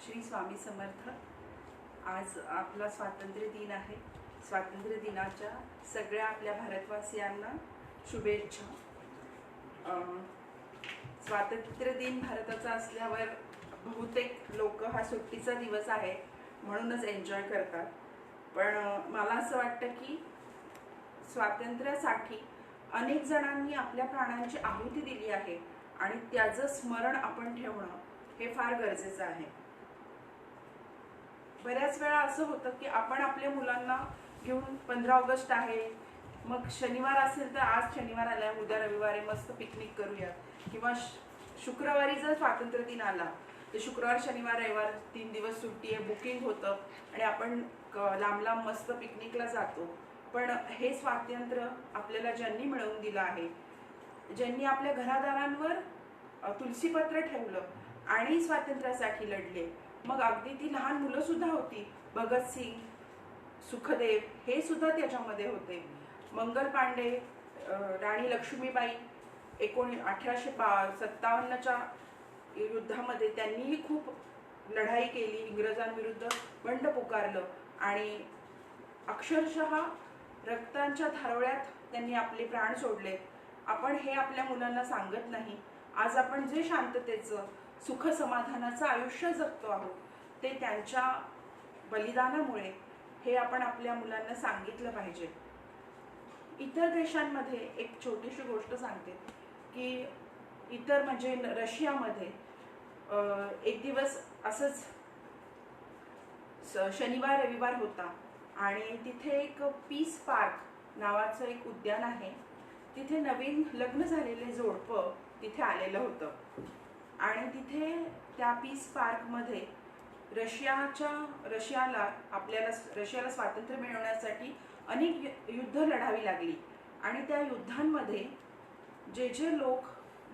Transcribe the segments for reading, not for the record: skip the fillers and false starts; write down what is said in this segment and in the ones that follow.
श्री स्वामी समर्थ। आज आपला स्वातंत्र्य दिन आहे। स्वातंत्र्य दिनाच्या सगळ्या आपल्या भारतवासियांना शुभेच्छा। स्वातंत्र्य दिन भारताचा असल्यावर बहुतेक लोक हा सुट्टीचा दिवस आहे म्हणूनच एन्जॉय करतात, पण मला असं वाटतं की स्वातंत्र्यासाठी अनेक जणांनी आपल्या प्राणांची आहुती दिली आहे आणि त्याचं स्मरण आपण ठेवणं हे फार गरजेचं आहे। बऱ्याच वेळा असं होतं की आपण आपल्या मुलांना घेऊन 15 ऑगस्ट आहे, मग शनिवार असेल तर आज शनिवार आला, उद्या रविवारी मस्त पिकनिक करूया, किंवा शुक्रवारी जर स्वातंत्र्य दिन आला तर शुक्रवार शनिवार रविवार 3 दिवस सुट्टी आहे, बुकिंग होतं आणि आपण लांब लांब मस्त पिकनिकला जातो। पण हे स्वातंत्र्य आपल्याला ज्यांनी मिळवून दिलं आहे, ज्यांनी आपल्या घरादारांवर तुलसीपत्र ठेवलं आणि स्वातंत्र्यासाठी लढले, मग अगदी ती लहान मुलं सुद्धा होती, भगतसिंग, सुखदेव हे सुद्धा त्याच्यामध्ये होते, मंगल पांडे, राणी लक्ष्मीबाई 1857च्या युद्धामध्ये त्यांनीही खूप लढाई केली, इंग्रजांविरुद्ध बंड पुकारलं आणि अक्षरशः रक्तांच्या धारोळ्यात त्यांनी आपले प्राण सोडले। आपण हे आपल्या मुलांना सांगत नाही। आज आपण जे शांततेचं सुख समाधानाचं आयुष्य जगतो आहोत ते त्यांच्या बलिदानामुळे हे आपण आपल्या मुलांना सांगितलं पाहिजे। इतर देशांमध्ये एक छोटीशी गोष्ट सांगते की इतर म्हणजे रशियामध्ये एक दिवस असंच शनिवार रविवार होता आणि तिथे एक पीस पार्क नावाचं एक उद्यान आहे, तिथे नवीन लग्न झालेले जोडपं तिथे आलेलं होतं आणि तिथे त्या पीस पार्कमध्ये रशियाला स्वातंत्र्य मिळवण्यासाठी अनेक युद्ध लढावी लागली आणि त्या युद्धांमध्ये जे जे लोक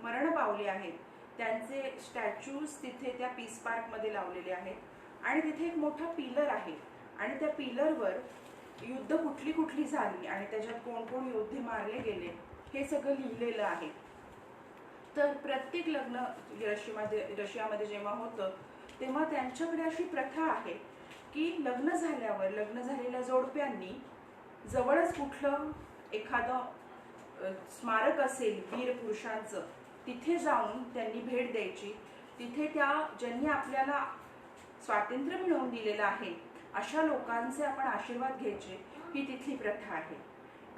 मरण पावले आहेत त्यांचे स्टॅच्यूज तिथे त्या पीस पार्कमध्ये लावलेले आहेत आणि तिथे एक मोठा पिलर आहे आणि त्या पिलरवर युद्ध कुठली कुठली झाली आणि त्याच्यात कोण कोण योद्धे मारले गेले हे सगळं लिहिलेलं आहे। तर प्रत्येक लग्न रशियामध्ये जेव्हा होतं तेव्हा त्यांच्याकडे अशी प्रथा आहे की लग्न झालेल्या जोडप्यांनी जवळच कुठलं एखादं स्मारक असेल वीर पुरुषांचं, तिथे जाऊन त्यांनी भेट द्यायची, तिथे ज्यांनी आपल्याला स्वातंत्र्य मिळवून दिलेलं आहे अशा लोकांचे आपण आशीर्वाद घ्यायचे, ही तिथली प्रथा आहे।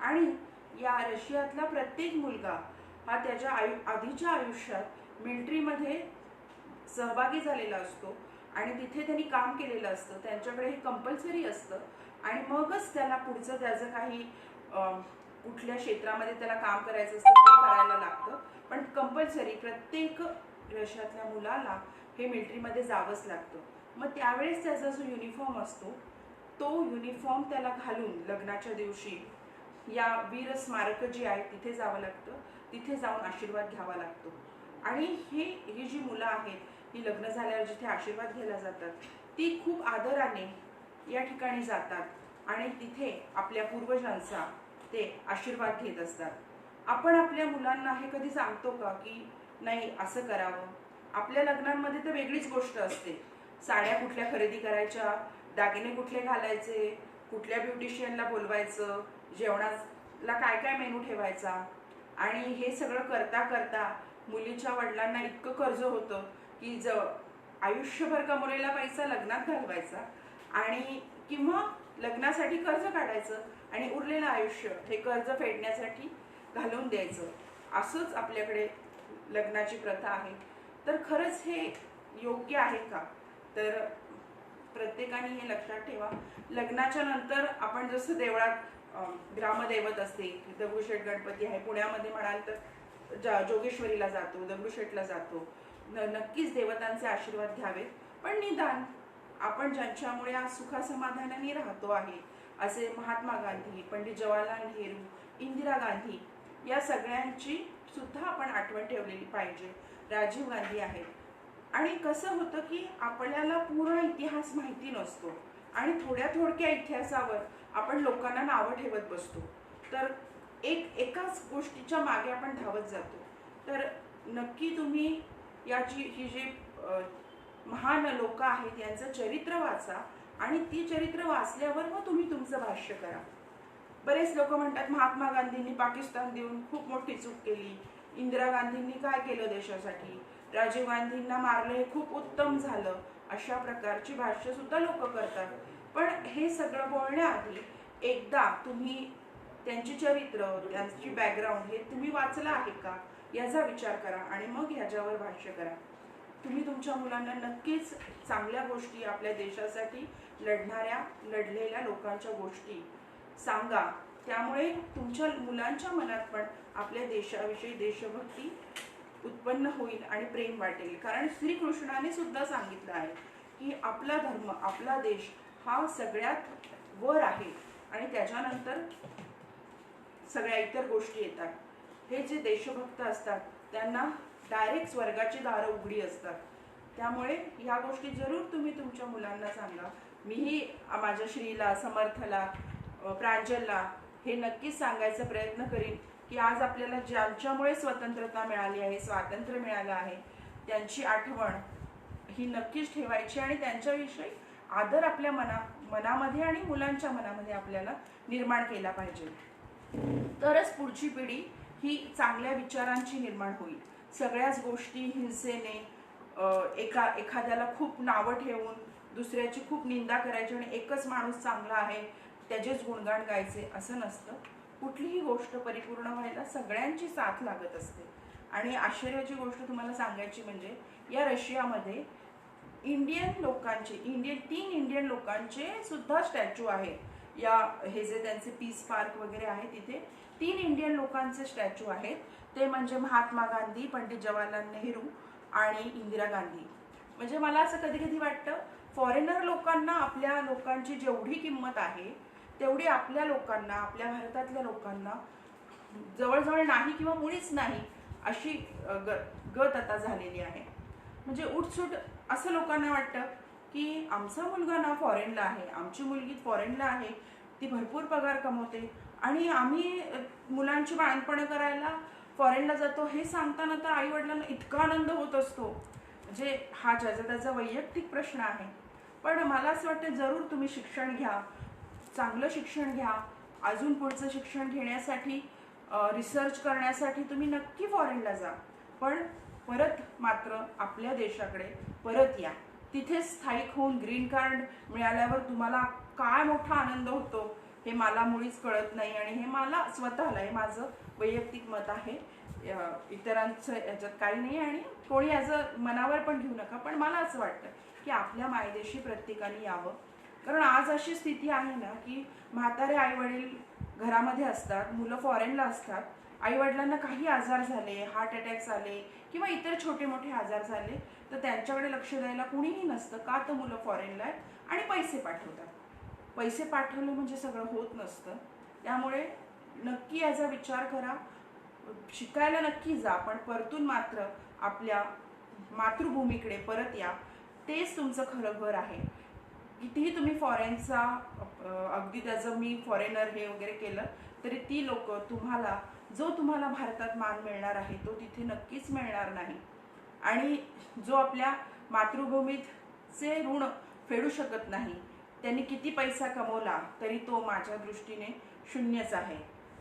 आणि या रशियातला प्रत्येक मुलगा हा त्याच्या आधीच्या आयुष्यात मिलिटरीमध्ये सहभागी झालेला असतो आणि तिथे त्यांनी काम केलेलं असतं, त्यांच्याकडे हे कंपल्सरी असतं आणि मगच त्याला पुढचं त्याचं काही कुठल्या क्षेत्रामध्ये त्याला काम करायचं असतं ते करायला लागतं, पण कंपल्सरी प्रत्येक रशियातल्या मुलाला हे मिलिटरीमध्ये जावंच लागतं। मग त्यावेळेस त्याचा जो युनिफॉर्म असतो तो युनिफॉर्म त्याला घालून लग्नाच्या दिवशी या वीर स्मारक जी आहे तिथे जावं लागतं, तिथे जाऊन आशीर्वाद घ्यावा लागतो आणि ही जी मुलं आहेत ही लग्न झाल्यावर जिथे आशीर्वाद घ्यायला जातात ती खूप आदराने या ठिकाणी जातात आणि तिथे आपल्या पूर्वजांचा ते आशीर्वाद घेत असतात। आपण आपल्या मुलांना हे कधी सांगतो का की नाही असं करावं? आपल्या लग्नांमध्ये तर वेगळीच गोष्ट असते, साड्या कुठल्या खरेदी करायच्या, दागिने कुठले घालायचे, कुठल्या ब्युटिशियनला बोलवायचं, जेवणाला काय काय मेनू ठेवायचा आणि हे सगळं करता करता मुलीच्या वडिलांना इतकं कर्ज होतं की आयुष्यभर कमवलेला पैसा लग्नात घालवायचा आणि किंवा लग्नासाठी कर्ज काढायचं आणि उरलेलं आयुष्य हे कर्ज फेडण्यासाठी घालून द्यायचं, असंच आपल्याकडे लग्नाची प्रथा आहे। तर खरंच हे योग्य आहे का? तर प्रत्येकाने हे लक्षात ठेवा। लग्नाच्या नंतर आपण जसं देवळात ग्रामदैवत असते, दगडूशेठ गणपती आहे, पुण्यामध्ये म्हणाल तर जोगेश्वरीला जातो, दगडूशेठला जातो. नक्कीच देवतांचे आशीर्वाद घ्यावेत. पण निदान आपण ज्यांच्यामुळे आज सुखासमाधानाने राहतो आहे, असे महात्मा गांधी, पंडित जवाहरलाल नेहरू, इंदिरा गांधी, या सगळ्यांची सुद्धा आपण आठवण ठेवलेली पाहिजे. राजीव गांधी आहेत. आणि कसं होतं की आपल्याला पूर्ण इतिहास माहिती नसतो आणि थोड्या इतिहासावर आपण लोकांना नावं ठेवत बसतो. तर एकाच गोष्टीच्या मागे आपण धावत जातो. तर नक्की तुम्ही ही जी महान लोक आहेत यांचं चरित्र वाचा आणि ती चरित्र वाचल्यावर मग तुम्ही तुमचं भाष्य करा. बरेच लोक म्हणतात महात्मा गांधींनी पाकिस्तान देऊन खूप मोठी चूक केली, इंदिरा गांधींनी काय केलं देशासाठी, राजीव गांधींना मारलं हे खूप उत्तम झालं, अशा प्रकारची भाष्य सुद्धा लोक करतात. पण हे सगळं बोलण्याआधी एकदा तुम्ही त्यांची चरित्र, त्यांची बॅकग्राऊंड हे तुम्ही वाचलं आहे का याचा विचार करा आणि मग ह्याच्यावर भाष्य करा. तुम्ही तुमच्या मुलांना नक्कीच चांगल्या गोष्टी, आपल्या देशासाठी लढलेल्या लोकांच्या गोष्टी सांगा. त्यामुळे तुमच्या मुलांच्या मनात पण आपल्या देशाविषयी देशभक्ती उत्पन्न होईल आणि प्रेम वाटेल. कारण श्रीकृष्णाने सुद्धा सांगितलं आहे की आपला धर्म, आपला देश हा सगळ्यात वर आहे आणि त्याच्यानंतर सगळ्या इतर गोष्टी येतात. हे जे देशभक्त असतात त्यांना डायरेक्ट स्वर्गाची दारं उघडी असतात. त्यामुळे ह्या गोष्टी जरूर तुम्ही तुमच्या मुलांना सांगा. मीही माझ्या श्रीला, समर्थला, प्रांजलला हे नक्कीच सांगायचा प्रयत्न करीन की आज आपल्याला ज्यांच्यामुळे स्वतंत्रता मिळाली आहे, स्वातंत्र्य मिळालं आहे, त्यांची आठवण ही नक्कीच ठेवायची आणि त्यांच्याविषयी आदर आपल्या मनामध्ये आणि मुलांच्या मनामध्ये आपल्याला निर्माण केला पाहिजे. तरच पुढची पिढी ही चांगल्या विचारांची निर्माण होईल. सगळ्याच गोष्टी हिंसेने, एखाद्याला खूप नावं ठेवून दुसऱ्याची खूप निंदा करायची आणि एकच माणूस चांगला आहे त्याचेच गुणगान गायचे असं नसतं. कुठलीही गोष्ट परिपूर्ण व्हायला सगळ्यांची साथ लागत असते. आणि आश्चर्याची गोष्ट तुम्हाला सांगायची म्हणजे या रशियामध्ये तीन इंडियन लोकांचे सुद्धा स्टॅच्यू आहेत. हे जे त्यांचे पीस पार्क वगैरे आहे तिथे 3 इंडियन लोकांचे स्टॅच्यू आहेत. ते म्हणजे महात्मा गांधी, पंडित जवाहरलाल नेहरू आणि इंदिरा गांधी. म्हणजे मला असं कधी कधी वाटतं फॉरेनर लोकांना आपल्या लोकांची जेवढी किंमत आहे तेवढी आपल्या लोकांना, आपल्या भारतातल्या लोकांना जवळजवळ नाही किंवा मुळीच नाही अशी गत आता झालेली आहे. म्हणजे उठसूट असं लोकांना वाटतं की आमचा मुलगा ना फॉरेनला आहे, आमची मुलगी फॉरेनला आहे, ती भरपूर पगार कमवते आणि आम्ही मुलांची बाळणपणं करायला फॉरेनला जातो. हे सांगताना तर आई वडिलांना इतका आनंद होत असतो. म्हणजे हा ज्याचा त्याचा वैयक्तिक प्रश्न आहे. पण मला असं वाटतं जरूर तुम्ही शिक्षण घ्या, चांगलं शिक्षण घ्या. अजून पुढचं शिक्षण घेण्यासाठी, रिसर्च करण्यासाठी तुम्ही नक्की फॉरेनला जा. पण परत मात्र आपल्या देशाकडे परत या. तिथे स्थायिक होऊन ग्रीन कार्ड मिळाल्यावर तुम्हाला काय मोठा आनंद होतो हे मला मुळीच कळत नाही. आणि हे मला स्वतःला, हे माझं वैयक्तिक मत आहे, इतरांचं याच्यात काही नाही आणि कोणी याचं मनावर पण घेऊ नका. पण मला असं वाटतं की आपल्या मायदेशी प्रत्येकाने यावं. कारण आज अशी स्थिती आहे ना की म्हातारे आईवडील घरामध्ये असतात, मुलं फॉरेनला असतात, आईवडिलांना काही आजार झाले, हार्ट अटॅक्स आले किंवा इतर छोटे मोठे आजार झाले तर त्यांच्याकडे लक्ष द्यायला कुणीही नसतं. का तर मुलं फॉरेनला आहेत आणि पैसे पाठवतात. पैसे पाठवले म्हणजे सगळं होत नसतं. त्यामुळे नक्की याचा विचार करा. शिकायला नक्की जा, पण परतून मात्र आपल्या मातृभूमीकडे परत या. तेच तुमचं खरं घर आहे. कितीही तुम्ही फॉरेनचा अगदी त्याचं मी फॉरेनर हे वगैरे केलं तरी ती लोक तुम्हाला भारतात मान मिळणार आहे तो तिथे नक्कीच मिळणार नाही. आणि जो आपल्या मातृभूमीचे ऋण फेडू शकत नाही, त्यांनी किती पैसा कमवला तरी तो माझ्या दृष्टीने शून्यच आहे.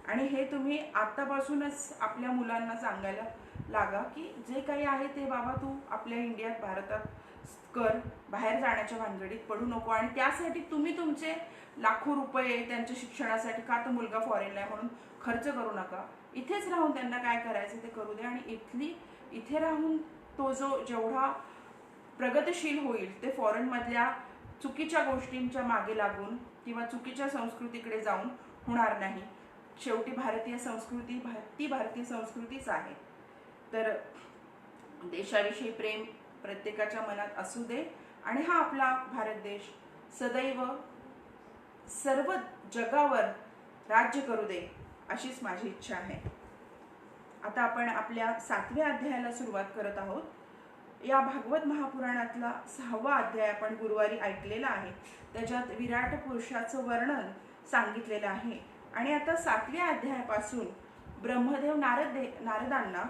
आणि हे तुम्ही आत्तापासूनच आपल्या मुलांना सांगायला लागा की जे काही आहे ते बाबा तू आपल्या इंडियात, भारतात कर, बाहेर जाण्याच्या भानगडीत पडू नको. आणि त्यासाठी तुम्ही तुमचे लाखो रुपये त्यांच्या शिक्षणासाठी, का तर मुलगा फॉरेनला आहे म्हणून खर्च करू नका. इथेच राहून त्यांना काय करायचं ते करू दे. आणि इथे राहून तो जेवढा प्रगतशील होईल ते फॉरेनमधल्या चुकीच्या गोष्टींच्या मागे लागून किंवा चुकीच्या संस्कृतीकडे जाऊन होणार नाही. शेवटी भारतीय संस्कृती ती भारतीय संस्कृतीच आहे. तर देशाविषयी प्रेम प्रत्येकाच्या मनात असू दे आणि हा आपला भारत देश सदैव सर्व जगावर राज्य करू दे, अशीच माझी इच्छा आहे. आता आपण आपल्या 7व्या अध्यायाला सुरुवात करत आहोत. या भागवत महापुराणातला 6वा अध्याय आपण गुरुवारी ऐकलेला आहे. त्याच्यात विराट पुरुषाचं वर्णन सांगितलेलं आहे. आणि आता 7व्या अध्यायापासून ब्रह्मदेव नारदांना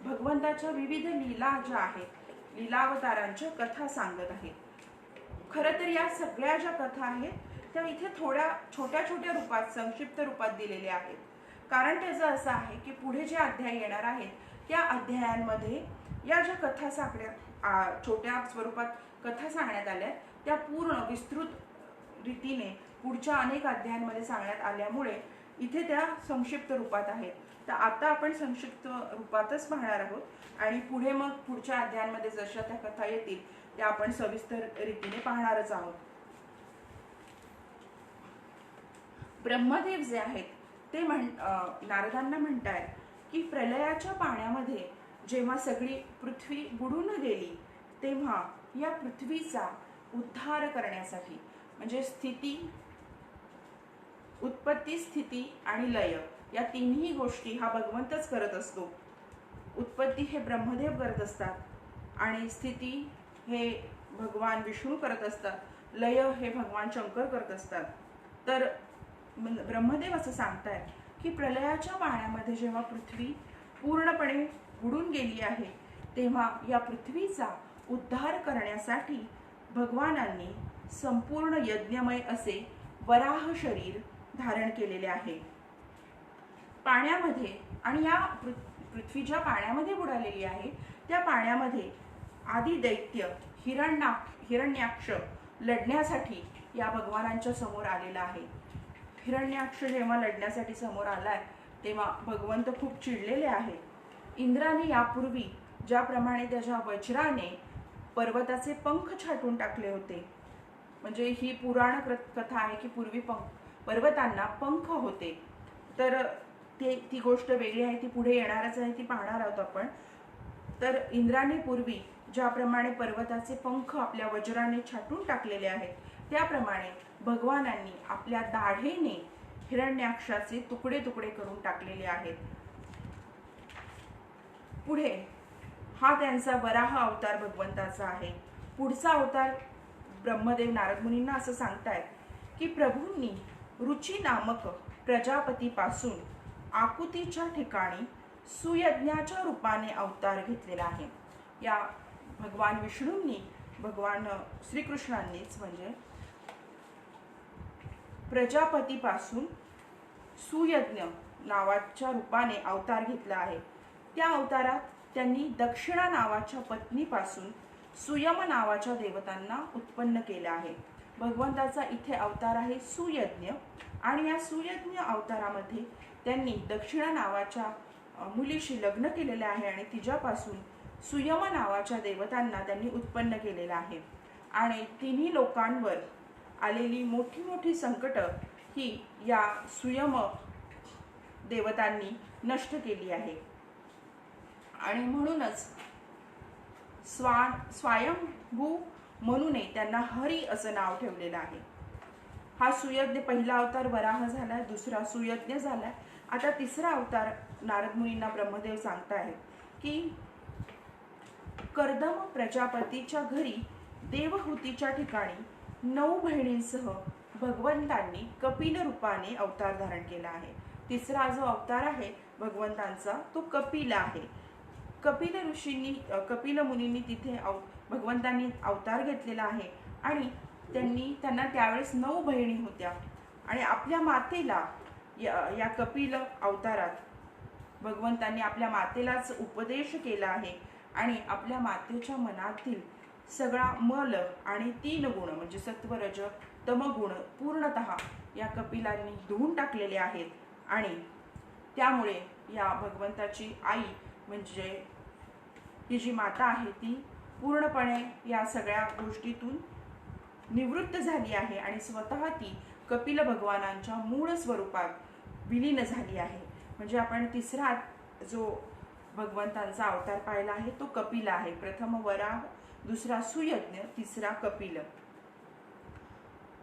भगवंताच्या विविध लीला ज्या आहेत, लीलावतारांच्या कथा सांगत आहेत. खरं तर या सगळ्या ज्या कथा आहेत त्या इथे थोड्या छोट्या छोट्या रूपात, संक्षिप्त रूपात दिलेल्या आहेत. कारण त्याचं असं आहे की पुढे जे अध्याय येणार आहेत त्या अध्यायांमध्ये या ज्या कथा छोट्या स्वरूपात कथा सांगण्यात आल्या त्या पूर्ण विस्तृत रीतीने पुढच्या अनेक अध्यायांमध्ये सांगण्यात आल्यामुळे इथे त्या संक्षिप्त रूपात आहेत. तर आता आपण संक्षिप्त रूपातच पाहणार आहोत आणि पुढे मग पुढच्या अध्यायांमध्ये जशा त्या कथा येतील त्या आपण सविस्तर रीतीने पाहणारच आहोत. ब्रह्मदेव जे आहेत ते नारदांना म्हणतायत की प्रलयाच्या पाण्यामध्ये जेव्हा सगळी पृथ्वी बुडून गेली तेव्हा या पृथ्वीचा उद्धार करण्यासाठी, म्हणजे उत्पत्ती, स्थिती आणि लय या तिन्ही गोष्टी हा भगवंतच करत असतो. उत्पत्ती हे ब्रह्मदेव करत असतात आणि स्थिती हे भगवान विष्णू करत असतात, लय हे भगवान शंकर करत असतात. तर ब्रह्मदेव असं सांगतायत की प्रलयाच्या पाण्यामध्ये जेव्हा पृथ्वी पूर्णपणे बुडून गेली आहे तेव्हा या पृथ्वीचा उद्धार करण्यासाठी भगवानांनी संपूर्ण यज्ञमय असे वराह शरीर धारण केलेले आहे. पाण्यामध्ये, आणि या पृथ्वी ज्या पाण्यामध्ये बुडालेली आहे त्या पाण्यामध्ये आदि दैत्य हिरण्याक्ष लढण्यासाठी या भगवानांच्या समोर आलेला आहे. हिरण्याक्ष जेव्हा लढण्यासाठी समोर आलाय तेव्हा भगवंत खूप चिडलेले आहेत. इंद्राने यापूर्वी ज्याप्रमाणे त्याच्या वज्राने पर्वताचे पंख छाटून टाकले होते, म्हणजे ही पुराण कथा आहे की पूर्वी पर्वतांना पंख होते. तर ती गोष्ट वेगळी आहे, ती पुढे येणारच आहे, ती पाहणार आहोत आपण. तर इंद्राने पूर्वी ज्याप्रमाणे पर्वताचे पंख आपल्या वज्राने छाटून टाकलेले आहेत त्याप्रमाणे भगवानांनी आपल्या दाढेने हिरण्याक्षाचे तुकडे तुकडे करून टाकलेले आहेत. पुढे हा त्यांचा वराह अवतार भगवंताचा आहे. पुढचा अवतार ब्रह्मदेव नारद मुनींना असं सांगतायत की प्रभूंनी रुची नामक प्रजापतीपासून आकुतीच्या ठिकाणी सुयज्ञाच्या रूपाने अवतार घेतलेला आहे. या भगवान विष्णूंनी, भगवान श्रीकृष्णांनीच म्हणजे प्रजापतीपासून सुयज्ञ नावाच्या रूपाने अवतार घेतला आहे. त्या अवतारात त्यांनी दक्षिणा नावाच्या पत्नीपासून सुयम नावाच्या देवतांना उत्पन्न केलं आहे. भगवंताचा इथे अवतार आहे सुयज्ञ आणि या सुयज्ञ अवतारामध्ये त्यांनी दक्षिणा नावाच्या मुलीशी लग्न केलेले आहे आणि तिच्यापासून सुयम नावाच्या देवतांना त्यांनी उत्पन्न केलेलं आहे. आणि तिन्ही लोकांवर आलेली मोठी मोठी संकट ही या सुयम देवतांनी नष्ट केली आहे. आणि म्हणूनच स्वयंभू म्हणूने त्यांना हरी असं नाव ठेवलेलं आहे. हा सुयज्ञ पहिला अवतार वराह झालाय, दुसरा सुयज्ञ झालाय. आता तिसरा अवतार नारद मुनींना ब्रह्मदेव सांगतायत की कर्दम प्रजापतीच्या घरी देवहूतीच्या ठिकाणी 9 बहिणींसह भगवंतांनी कपिल रूपाने अवतार धारण केला आहे. तिसरा जो अवतार आहे भगवंतांचा तो कपिल आहे. कपिल मुनींनी तिथे भगवंतांनी अवतार घेतलेला आहे आणि त्यांना त्यावेळेस 9 बहिणी होत्या आणि आपल्या मातेला या कपिल अवतारात भगवंतांनी आपल्या मातेलाच उपदेश केला आहे आणि आपल्या मातेच्या मनातील सगळा मल आणि 3 गुण म्हणजे सत्व रज तम गुण पूर्णतः या कपिलांनी धुवून टाकलेले आहेत. आणि त्यामुळे या भगवंताची आई म्हणजे ही जी माता आहे ती पूर्णपणे या सगळ्या गोष्टीतून निवृत्त झाली आहे आणि स्वतः ती कपिल भगवानांच्या मूळ स्वरूपात विलीन झाली आहे. म्हणजे आपण तिसरा जो भगवंतांचा अवतार पाहिला आहे तो कपिल आहे. प्रथम वराह, दुसरा सुयज्ञ, तिसरा कपिल.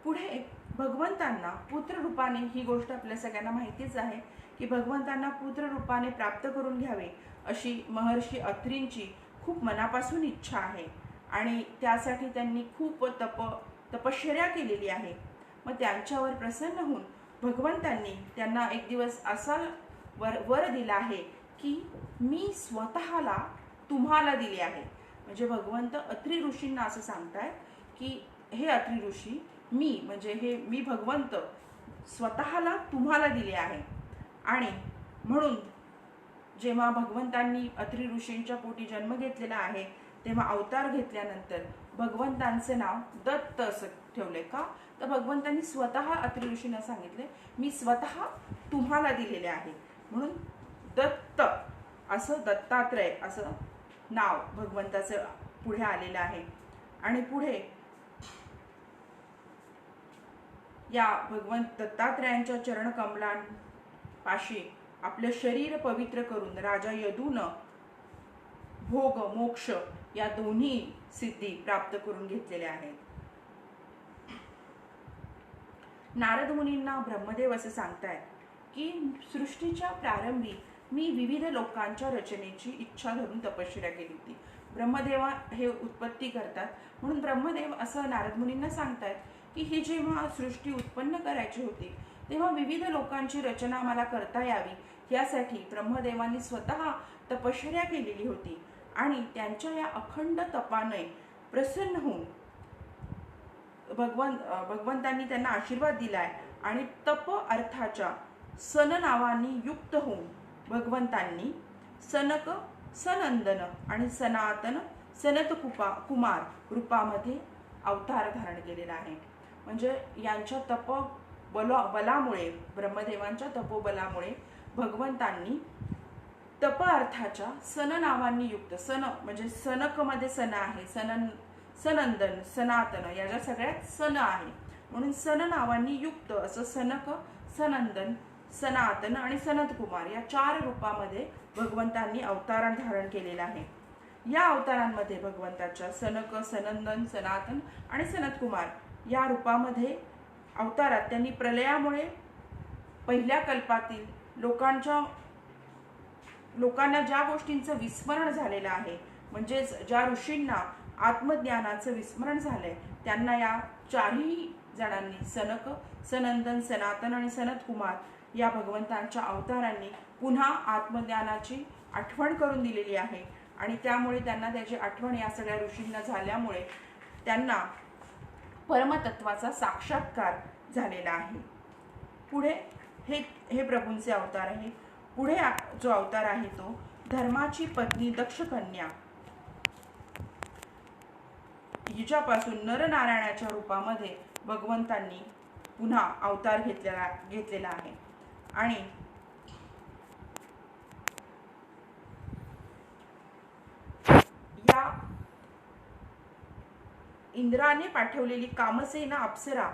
पुढे भगवंतांना पुत्र रूपाने, ही गोष्ट आपल्या सगळ्यांना माहितीच आहे की भगवंतांना पुत्र रूपाने प्राप्त करून घ्यावे अशी महर्षी अत्रींची खूप मनापासून इच्छा आहे आणि त्यासाठी त्यांनी खूप तपश्चर्या केलेली आहे. मग त्यांच्यावर प्रसन्न होऊन भगवंतांनी त्यांना एक दिवस असा वर दिला आहे की मी स्वतःला तुम्हाला दिले आहे. म्हणजे भगवंत अत्री ऋषींना असं सांगतायत की हे अत्री ऋषी, मी म्हणजे हे मी भगवंत स्वतःला तुम्हाला दिले आहे. आणि म्हणून जेव्हा भगवंतांनी अत्री ऋषींच्या पोटी जन्म घेतलेला आहे तेव्हा अवतार घेतल्यानंतर भगवंतांचे नाव दत्त असं ठेवले. का तर भगवंतांनी स्वतः अत्री ऋषींना सांगितले मी स्वतः तुम्हाला दिलेले आहे, म्हणून दत्त असं, दत्तात्रय असं नाव भगवंताचं पुढे आलेलं आहे. आणि पुढे या भगवंत दत्तात्रयांच्या चरणकमलांपाशी आपलं शरीर पवित्र करून राजा यदून भोग मोक्ष या दोन्ही सिद्धी प्राप्त करून घेतलेल्या आहेत. नारद मुनींना ब्रह्मदेव असं सांगतायत की सृष्टीच्या प्रारंभी मी विविध लोकांच्या रचनेची इच्छा धरून तपश्चर्या केली होती. ब्रह्मदेवा हे उत्पत्ती करतात, म्हणून ब्रह्मदेव असं नारद मुनींना सांगतायत की ही जेव्हा सृष्टी उत्पन्न करायची होती तेव्हा विविध लोकांची रचना मला करता यावी यासाठी ब्रह्मदेवांनी स्वतः तपश्चर्या केलेली होती. आणि त्यांच्या या अखंड तपाने प्रसन्न होऊन भगवंतांनी त्यांना आशीर्वाद दिलाय आणि तप अर्थाच्या सन नावांनी युक्त होऊन भगवंतांनी सनक, सनंदन आणि सनातन सनत कुमार रूपामध्ये अवतार धारण केलेला आहे. म्हणजे यांच्या बलामुळे, ब्रह्मदेवांच्या तपोबलामुळे भगवंतांनी तप अर्थाच्या सन नावांनी युक्त, सन म्हणजे सनक मध्ये सन आहे, सनंदन, सनातन याच्या सगळ्यात सन आहे, म्हणून सन नावांनी युक्त असं सनक, सनंदन, सनातन आणि सनत कुमार या 4 रूपामध्ये भगवंतांनी अवतार धारण केलेला आहे. या अवतारांमध्ये भगवंताच्या सनक, सनंदन, सनातन आणि सनत कुमार या रूपामध्ये अवतारात त्यांनी प्रलयामुळे पहिल्या कल्पातील लोकांना ज्या गोष्टींचं विस्मरण झालेलं आहे, म्हणजेच ज्या ऋषींना आत्मज्ञानाचं विस्मरण झालंय त्यांना या 4ही जणांनी सनक, सनंदन, सनातन आणि सनत कुमार या भगवंतांच्या अवतारांनी पुन्हा आत्मज्ञानाची आठवण करून दिलेली आहे. आणि त्यामुळे त्यांना त्याची आठवण या सगळ्या ऋषींना झाल्यामुळे त्यांना परमतत्वाचा साक्षात्कार झालेला आहे. पुढे हे प्रभूंचे अवतार आहे. पुढे जो अवतार आहे तो धर्माची पत्नी दक्ष कन्या हिच्यापासून नरनारायणाच्या रूपामध्ये भगवंतांनी पुन्हा अवतार घेतलेला आहे. आणि या इंद्राने पाठवलेली कामसेना अप्सरा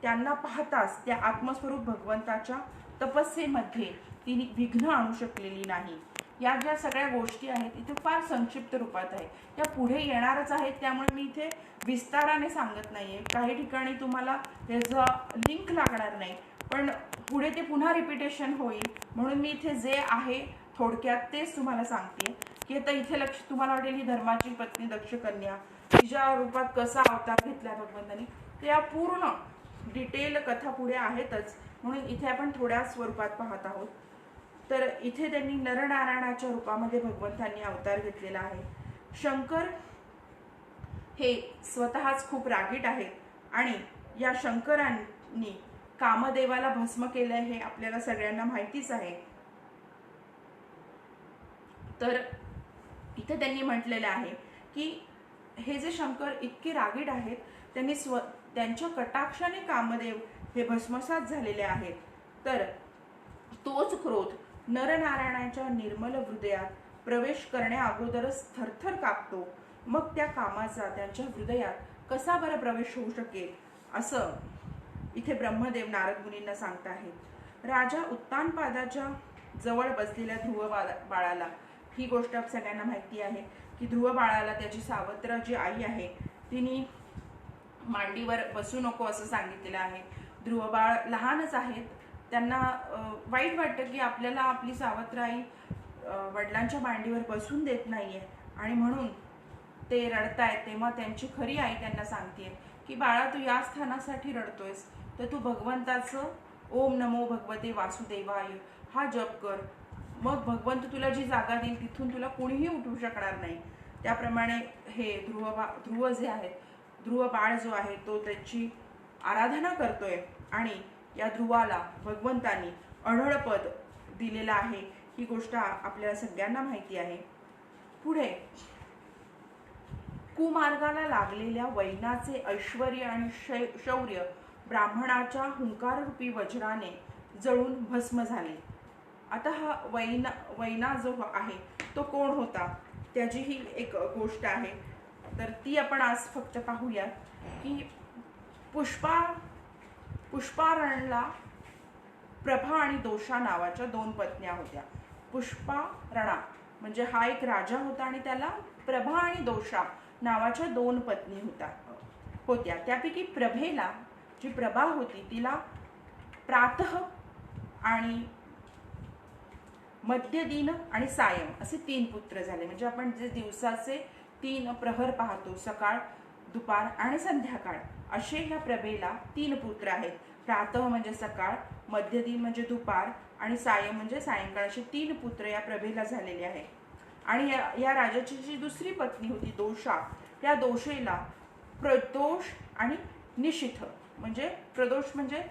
त्यांना पाहताच त्या आत्मस्वरूप भगवंताच्या तपस्येमध्ये तिने विघ्न आणू शकलेली नाही. या ज्या सगळ्या गोष्टी आहेत इथे फार संक्षिप्त रूपात आहे, त्या पुढे येणारच आहेत, त्यामुळे मी इथे विस्ताराने सांगत नाहीये. काही ठिकाणी तुम्हाला त्याचा लिंक लागणार नाही, पण पुढे ते पुन्हा रिपिटेशन होईल, म्हणून मी इथे जे आहे थोडक्यात तेच तुम्हाला सांगते की आता इथे तुम्हाला वाटेल ही धर्माची पत्नी दक्ष कन्या तिच्या रूपात कसा अवतार घेतला भगवंतांनी, त्या पूर्ण डिटेल कथा पुढे आहेतच, म्हणून इथे आपण थोड्या स्वरूपात पाहत आहोत. तर इथे त्यांनी नरनारायणाच्या रूपामध्ये भगवंतांनी अवतार घेतलेला आहे. शंकर हे स्वतःच खूप रागीट आहेत आणि या शंकरांनी कामदेवाला भस्म केलंय हे आपल्याला सगळ्यांना माहितीच आहे. तर इथे त्यांनी म्हटलेलं आहे की हे जे शंकर इतके रागीट आहेत त्यांनी त्यांच्या कटाक्षाने कामदेव हे भस्मसात झालेले आहेत. तर तोच क्रोध नरनारायणाच्या निर्मल हृदयात प्रवेश करण्या अगोदरच थरथर कापतो. मग त्या कामाचा त्यांच्या हृदयात कसा बरं प्रवेश होऊ शकेल, असं इथे ब्रह्मदेव नारद मुनींना सांगत आहेत. राजा उत्तानपादाच्या जवळ बसलेल्या ध्रुव बाळाला, ही गोष्ट सगळ्यांना माहिती आहे की ध्रुव बाळाला त्याची सावत्र जी आई आहे तिने मांडीवर बसू नको असं सांगितलेलं आहे. ध्रुव बाळ लहानच आहेत, त्यांना वाईट वाटतं की आपल्याला आपली सावत्र आई वडिलांच्या मांडीवर बसून देत नाहीये आणि म्हणून ते रडतायत. तेव्हा त्यांची खरी आई त्यांना सांगते की बाळा, तू या स्थानासाठी रडतोयस तर तू भगवंताचं ओम नमो भगवते वासुदेवाय हा जप कर, मग भगवंत तुला जी जागा देईल तिथून तुला कोणीही उठवू शकणार नाही. त्याप्रमाणे हे ध्रुव जे आहे, ध्रुव बाळ जो आहे तो त्याची आराधना करतोय आणि या ध्रुवाला भगवंतांनी अढळपद दिलेलं आहे. ही गोष्ट आपल्याला सगळ्यांना माहिती आहे. पुढे कुमार्गाला लागलेल्या वैनाचे ऐश्वर्य आणि शौर्य ब्राह्मणाच्या हुंकाररूपी वज्राने जळून भस्म झाले. आता हा वैना जो आहे तो कोण होता, त्याची ही एक गोष्ट आहे, तर ती आपण आज फक्त पाहूया की पुष्पारणला प्रभा आणि दोषा नावाच्या 2 पत्न्या होत्या. पुष्पारणा म्हणजे हा एक राजा होता आणि त्याला प्रभा आणि दोषा नावाच्या 2 पत्नी होत्या. त्यापैकी प्रभेला, जी प्रभा होती, तिला प्रातः आणि मध्यदिन आणि सायं असे 3 पुत्र झाले. म्हणजे आपण जे दिवसाचे 3 प्रहर पाहतो, सकाळ, दुपार आणि संध्याकाळ, असे ह्या प्रभेला 3 पुत्र आहेत. प्रातः म्हणजे सकाळ, मध्यदिन म्हणजे दुपार आणि सायं म्हणजे सायंकाळ, असे 3 पुत्र या प्रभेला झालेले आहेत. आणि या राजाची जी दुसरी पत्नी होती दोषा, त्या दोषेला प्रदोष आणि निशिथ म्हणजे प्रदोष म्हणजे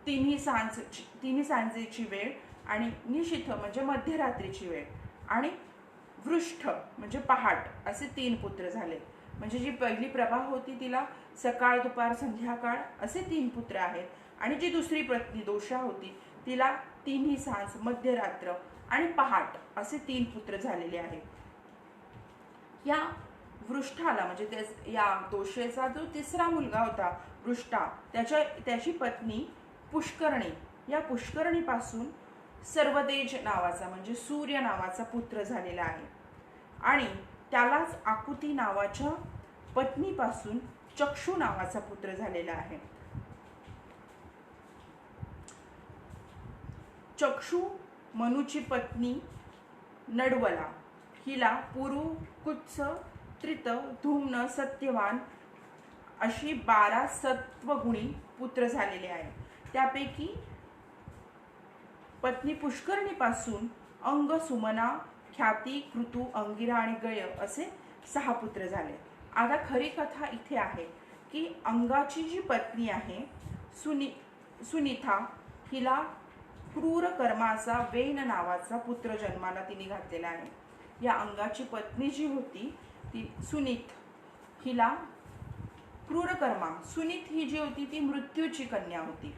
तिन्ही सांजेची वेळ आणि निशिथ म्हणजे मध्यरात्रीची वेळ आणि वृष्ठ म्हणजे पहाट, असे 3 पुत्र झाले. म्हणजे जी पहिली प्रभा होती तिला सकाळ, दुपार, संध्याकाळ असे 3 पुत्र आहेत आणि जी दुसरी पत्नी दोषा होती तिला तिन्ही सांज, मध्यरात्र आणि पहाट असे 3 पुत्र झालेले आहेत. या वृष्ठाला म्हणजे या दोषेचा जो तिसरा मुलगा होता वृष्टा, त्याची पत्नी पुष्करणी, या पुष्करणीपासून सर्वतेज नावाचा म्हणजे सूर्य नावाचा पुत्र झालेला आहे. आणि त्यालाच आकुती नावाच्या पत्नीपासून चक्षु नावाचा पुत्र झालेला आहे. चक्षु मनुची पत्नी नडवला, हिला पुरु, कुत्स, त्रित, धूम्न, सत्यवान अशी 12 सत्वगुणी पुत्र झालेले आहेत. त्यापैकी पत्नी पुष्करणीपासून अंग, सुमना, ख्याती, कृतू, अंगिरा आणि गय असे 6 पुत्र झाले. आता खरी कथा इथे आहे की अंगाची जी पत्नी आहे सुनीथा, हिला क्रूर कर्माचा वेन नावाचा पुत्र जन्माला तिने घातलेला आहे. या अंगाची पत्नी जी होती ती सुनीत, हिला क्रूरकर्मा, सुनीत ही जी होती ती मृत्यूची कन्या होती.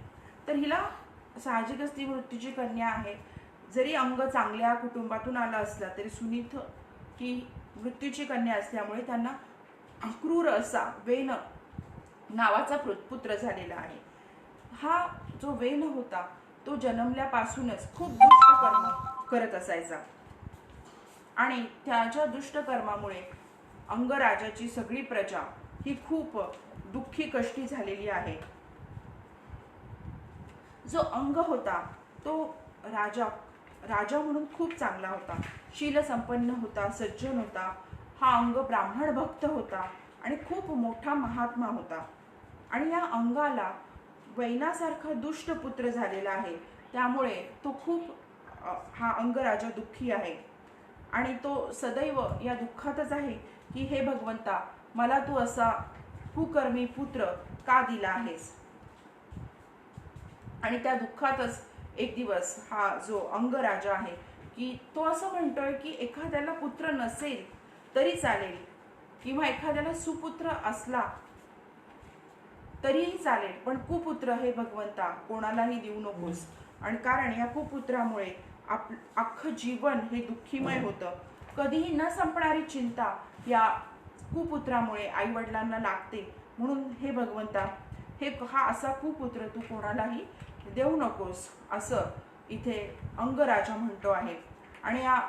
तर हिला साहजिकच ती मृत्यूची कन्या आहे. जरी अंग चांगल्या कुटुंबातून आला असला तरी सुनीत ही मृत्यूची कन्या असल्यामुळे त्यांना क्रूर असा वेन नावाचा पुत्र झालेला आहे. हा जो वेन होता तो जन्मल्यापासूनच खूप दुष्ट कर्म करत असायचा आणि त्याच्या दुष्ट कर्मामुळे अंगराजाची सगळी प्रजा ही खूप दुःखी कष्टी झालेली आहे. जो अंग होता तो राजा म्हणून खूप चांगला होता, शील संपन्न होता, सज्जन होता. हा अंग ब्राह्मण भक्त होता आणि खूप मोठा महात्मा होता. आणि या अंगाला वैनासारखा दुष्ट पुत्र झालेला आहे, त्यामुळे तो खूप हा अंगराजा दुःखी आहे आणि तो सदैव या दुःखातच आहे की हे भगवंता, मला तू असा कुकर्मी पुत्र का दिला आहेस. आणि त्या दुःखातच एक दिवस हा जो अंगराजा आहे की तो असं म्हणतोय की एखाद्याला पुत्र नसेल तरी चालेल किंवा एखाद्याला सुपुत्र असला तरीही चालेल, पण कुपुत्र हे भगवंता कोणालाही देऊ नकोस. आणि कारण या कुपुत्रामुळे अख्खं जीवन हे दुःखीमय होतं. कधीही न संपणारी चिंता या कुपुत्रामुळे आई वडिलांना लागते, म्हणून हे भगवंता हा असा कुपुत्र तू कोणालाही देऊ नकोस असं इथे अंगराजा म्हणतो आहे. आणि या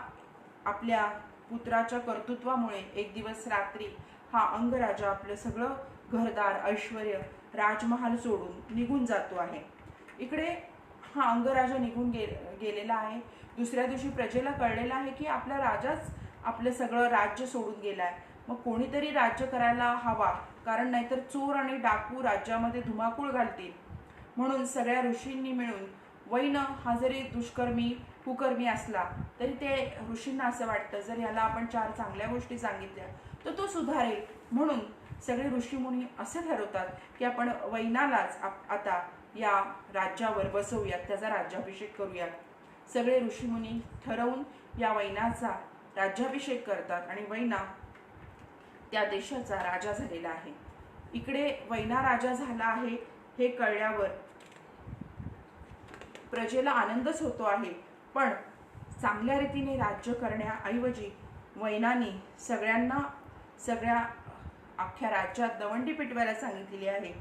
आपल्या पुत्राच्या कर्तृत्वामुळे एक दिवस रात्री हा अंगराजा आपलं सगळं घरदार ऐश्वर्य राजमहाल सोडून निघून जातो आहे. इकडे हा अंगराजा निघून गेलेला आहे. दुसऱ्या दिवशी प्रजेला कळलेलं आहे की आपला राजाच आपलं सगळं राज्य सोडून गेलाय. मग कोणीतरी राज्य करायला हवा, कारण नाहीतर चोर आणि डाकू राज्यामध्ये धुमाकूळ घालतील. म्हणून सगळ्या ऋषींनी मिळून वैन हा जरी दुष्कर्मी कुकर्मी असला तरी ते ऋषींना असं वाटतं जर याला आपण 4 चांगल्या गोष्टी सांगितल्या तर तो सुधारेल. म्हणून सगळे ऋषीमुनी असं ठरवतात की आपण वैनालाच आता या राज्यावर बसवूयात, त्याचा राज्याभिषेक करूयात. सगळे ऋषीमुनी ठरवून या वैनाचा राज्याभिषेक करतात आणि वैना त्या देशाचा राजा झालेला आहे. इकडे वैना राजा झाला आहे हे कळल्यावर प्रजेला आनंदच होतो आहे. पण चांगल्या रीतीने राज्य करण्याऐवजी वैनाने सगळ्या अख्ख्या राज्यात दवंडी पिटवायला सांगितलेली आहे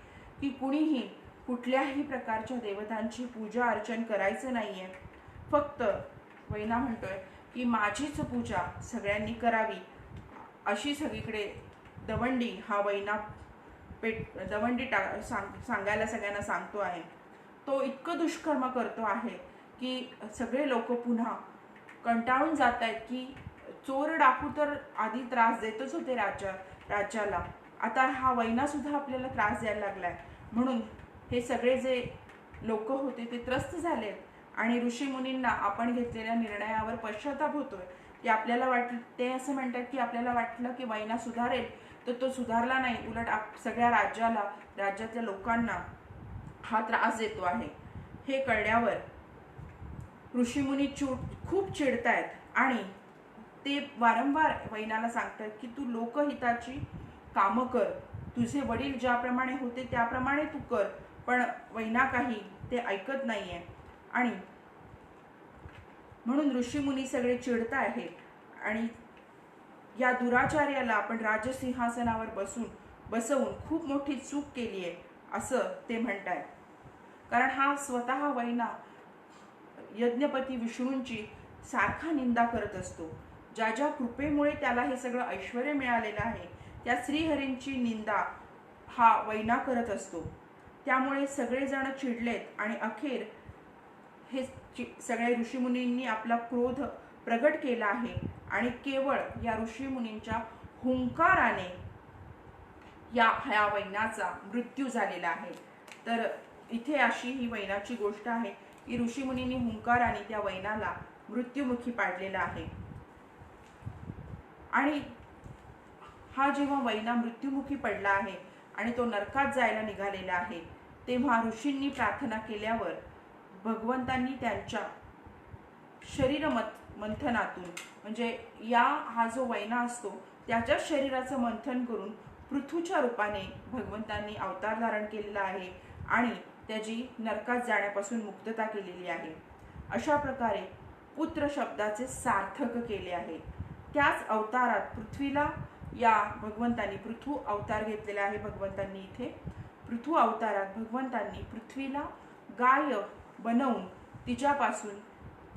की कुणीही कुठल्याही प्रकारच्या देवतांची पूजा अर्चन करायचं नाहीये. फक्त वैना म्हणतोय की माझीच पूजा सगळ्यांनी करावी अशी सगळीकडे दवंडी हा वैना सांगायला सगळ्यांना सांगतो आहे. तो इतकं दुष्कर्म करतो आहे की सगळे लोक पुन्हा कंटाळून जात आहेत की चोर डाकू तर आधी त्रास देतच होते राज्याला, आता हा वैना सुद्धा आपल्याला त्रास द्यायला लागलाय. म्हणून हे सगळे जे लोक होते ते त्रस्त झाले आणि ऋषीमुनींना आपण घेतलेल्या निर्णयावर पश्चाताप होतोय की आपल्याला ते असं म्हणतात की आपल्याला वाटलं की वैना सुधारेल तर तो सुधारला नाही, उलट सगळ्या राज्यातल्या लोकांना हा त्रास देतो आहे. हे कळल्यावर ऋषीमुनी खूप चिडतायत आणि ते वारंवार वैनाला सांगतात की तू लोकहिताची कामं कर, तुझे वडील ज्याप्रमाणे होते त्याप्रमाणे तू कर. पण वैना काही ते ऐकत नाहीये आणि म्हणून ऋषीमुनी सगळे चिडत आहेत आणि या दुराचार्याला आपण राजसिंहासनावर बसवून खूप मोठी चूक केली आहे असं ते म्हणतायत. कारण हा स्वतः वैना यज्ञपती विष्णूंची सारखा निंदा करत असतो. ज्या कृपेमुळे त्याला हे सगळं ऐश्वर्य मिळालेलं आहे त्या श्रीहरींची निंदा हा वैना करत असतो. त्यामुळे सगळेजण चिडलेत आणि अखेर हे सगळे ऋषीमुनींनी आपला क्रोध प्रगट केला आहे आणि केवळ या ऋषीमुनींच्या हुंकाराने ह्या वैनाचा मृत्यू झालेला आहे. तर इथे अशी ही वैनाची गोष्ट आहे की ऋषीमुनींनी हुंकाराने त्या वैनाला मृत्युमुखी पाडलेला आहे. आणि हा जेव्हा वैना मृत्युमुखी पडला आहे आणि तो नरकात जायला निघालेला आहे तेव्हा ऋषींनी प्रार्थना केल्यावर भगवंतांनी त्यांच्या शरीर मंथनातून म्हणजे हा जो वैना असतो त्याच्या शरीराचं मंथन करून पृथ्वीच्या रूपाने भगवंतांनी अवतार धारण केलेला आहे आणि त्याची नरकात जाण्यापासून मुक्तता केलेली आहे. अशा प्रकारे पुत्र शब्दाचे सार्थक केले आहे. त्याच अवतारात पृथ्वीला या भगवंतांनी पृथ्वी अवतार घेतलेला आहे. भगवंतांनी इथे पृथ्वी अवतारात भगवंतांनी पृथ्वीला गाय बनवून तिच्यापासून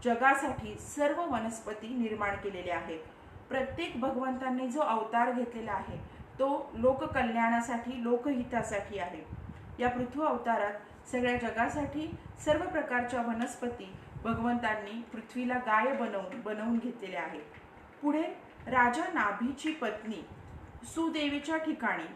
जगासाठी सर्व वनस्पती निर्माण केलेल्या आहेत. प्रत्येक भगवंतांनी जो अवतार घेतलेला आहे तो लोककल्याणासाठी लोकहितासाठी आहे. या पृथ्वी अवतारात सगळ्या जगासाठी सर्व प्रकारच्या वनस्पती भगवंतांनी पृथ्वीला गाय बनवून घेतलेल्या आहेत. पुढे राजा नाभीची पत्नी सुदेवीच्या ठिकाणी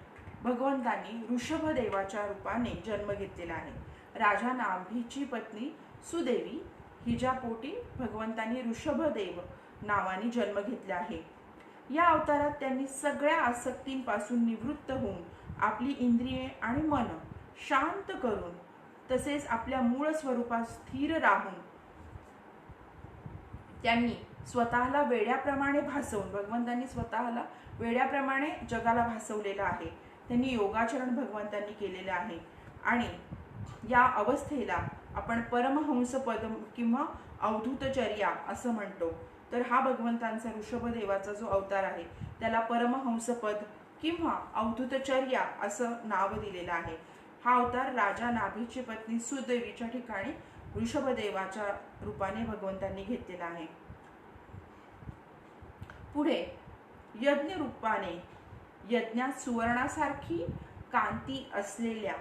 भगवंतांनी ऋषभदेवाच्या रूपाने जन्म घेतलेला आहे. राजा नाभीची पत्नी सुदेवी हिच्या पोटी भगवंतांनी ऋषभदेव नावाने जन्म घेतला आहे. या अवतारात त्यांनी सगळ्या आसक्तींपासून निवृत्त होऊन आपली इंद्रिये आणि मन शांत करून तसेच आपल्या मूळ स्वरूपात स्थिर राहून त्यांनी स्वतःला वेड्याप्रमाणे भासवून भगवंतांनी स्वतःला वेड्याप्रमाणे जगाला भासवलेलं आहे. त्यांनी योगाचरण भगवंतांनी केलेलं आहे आणि या अवस्थेला आपण परमहंस पद किंवा अवधूतचर्या असं म्हणतो. तर हा भगवंतांचा ऋषभदेवाचा जो अवतार आहे त्याला परमहंस पद किंवा अवधूतचर्या असं नाव दिलेलं आहे. हा अवतार राजा नाभीची पत्नी सुदेवीच्या ठिकाणी वृषभदेवाच्या रूपाने भगवंतांनी घेतलेला आहे. पुढे यज्ञ रूपाने यज्ञात सुवर्णासारखी कांती असलेल्या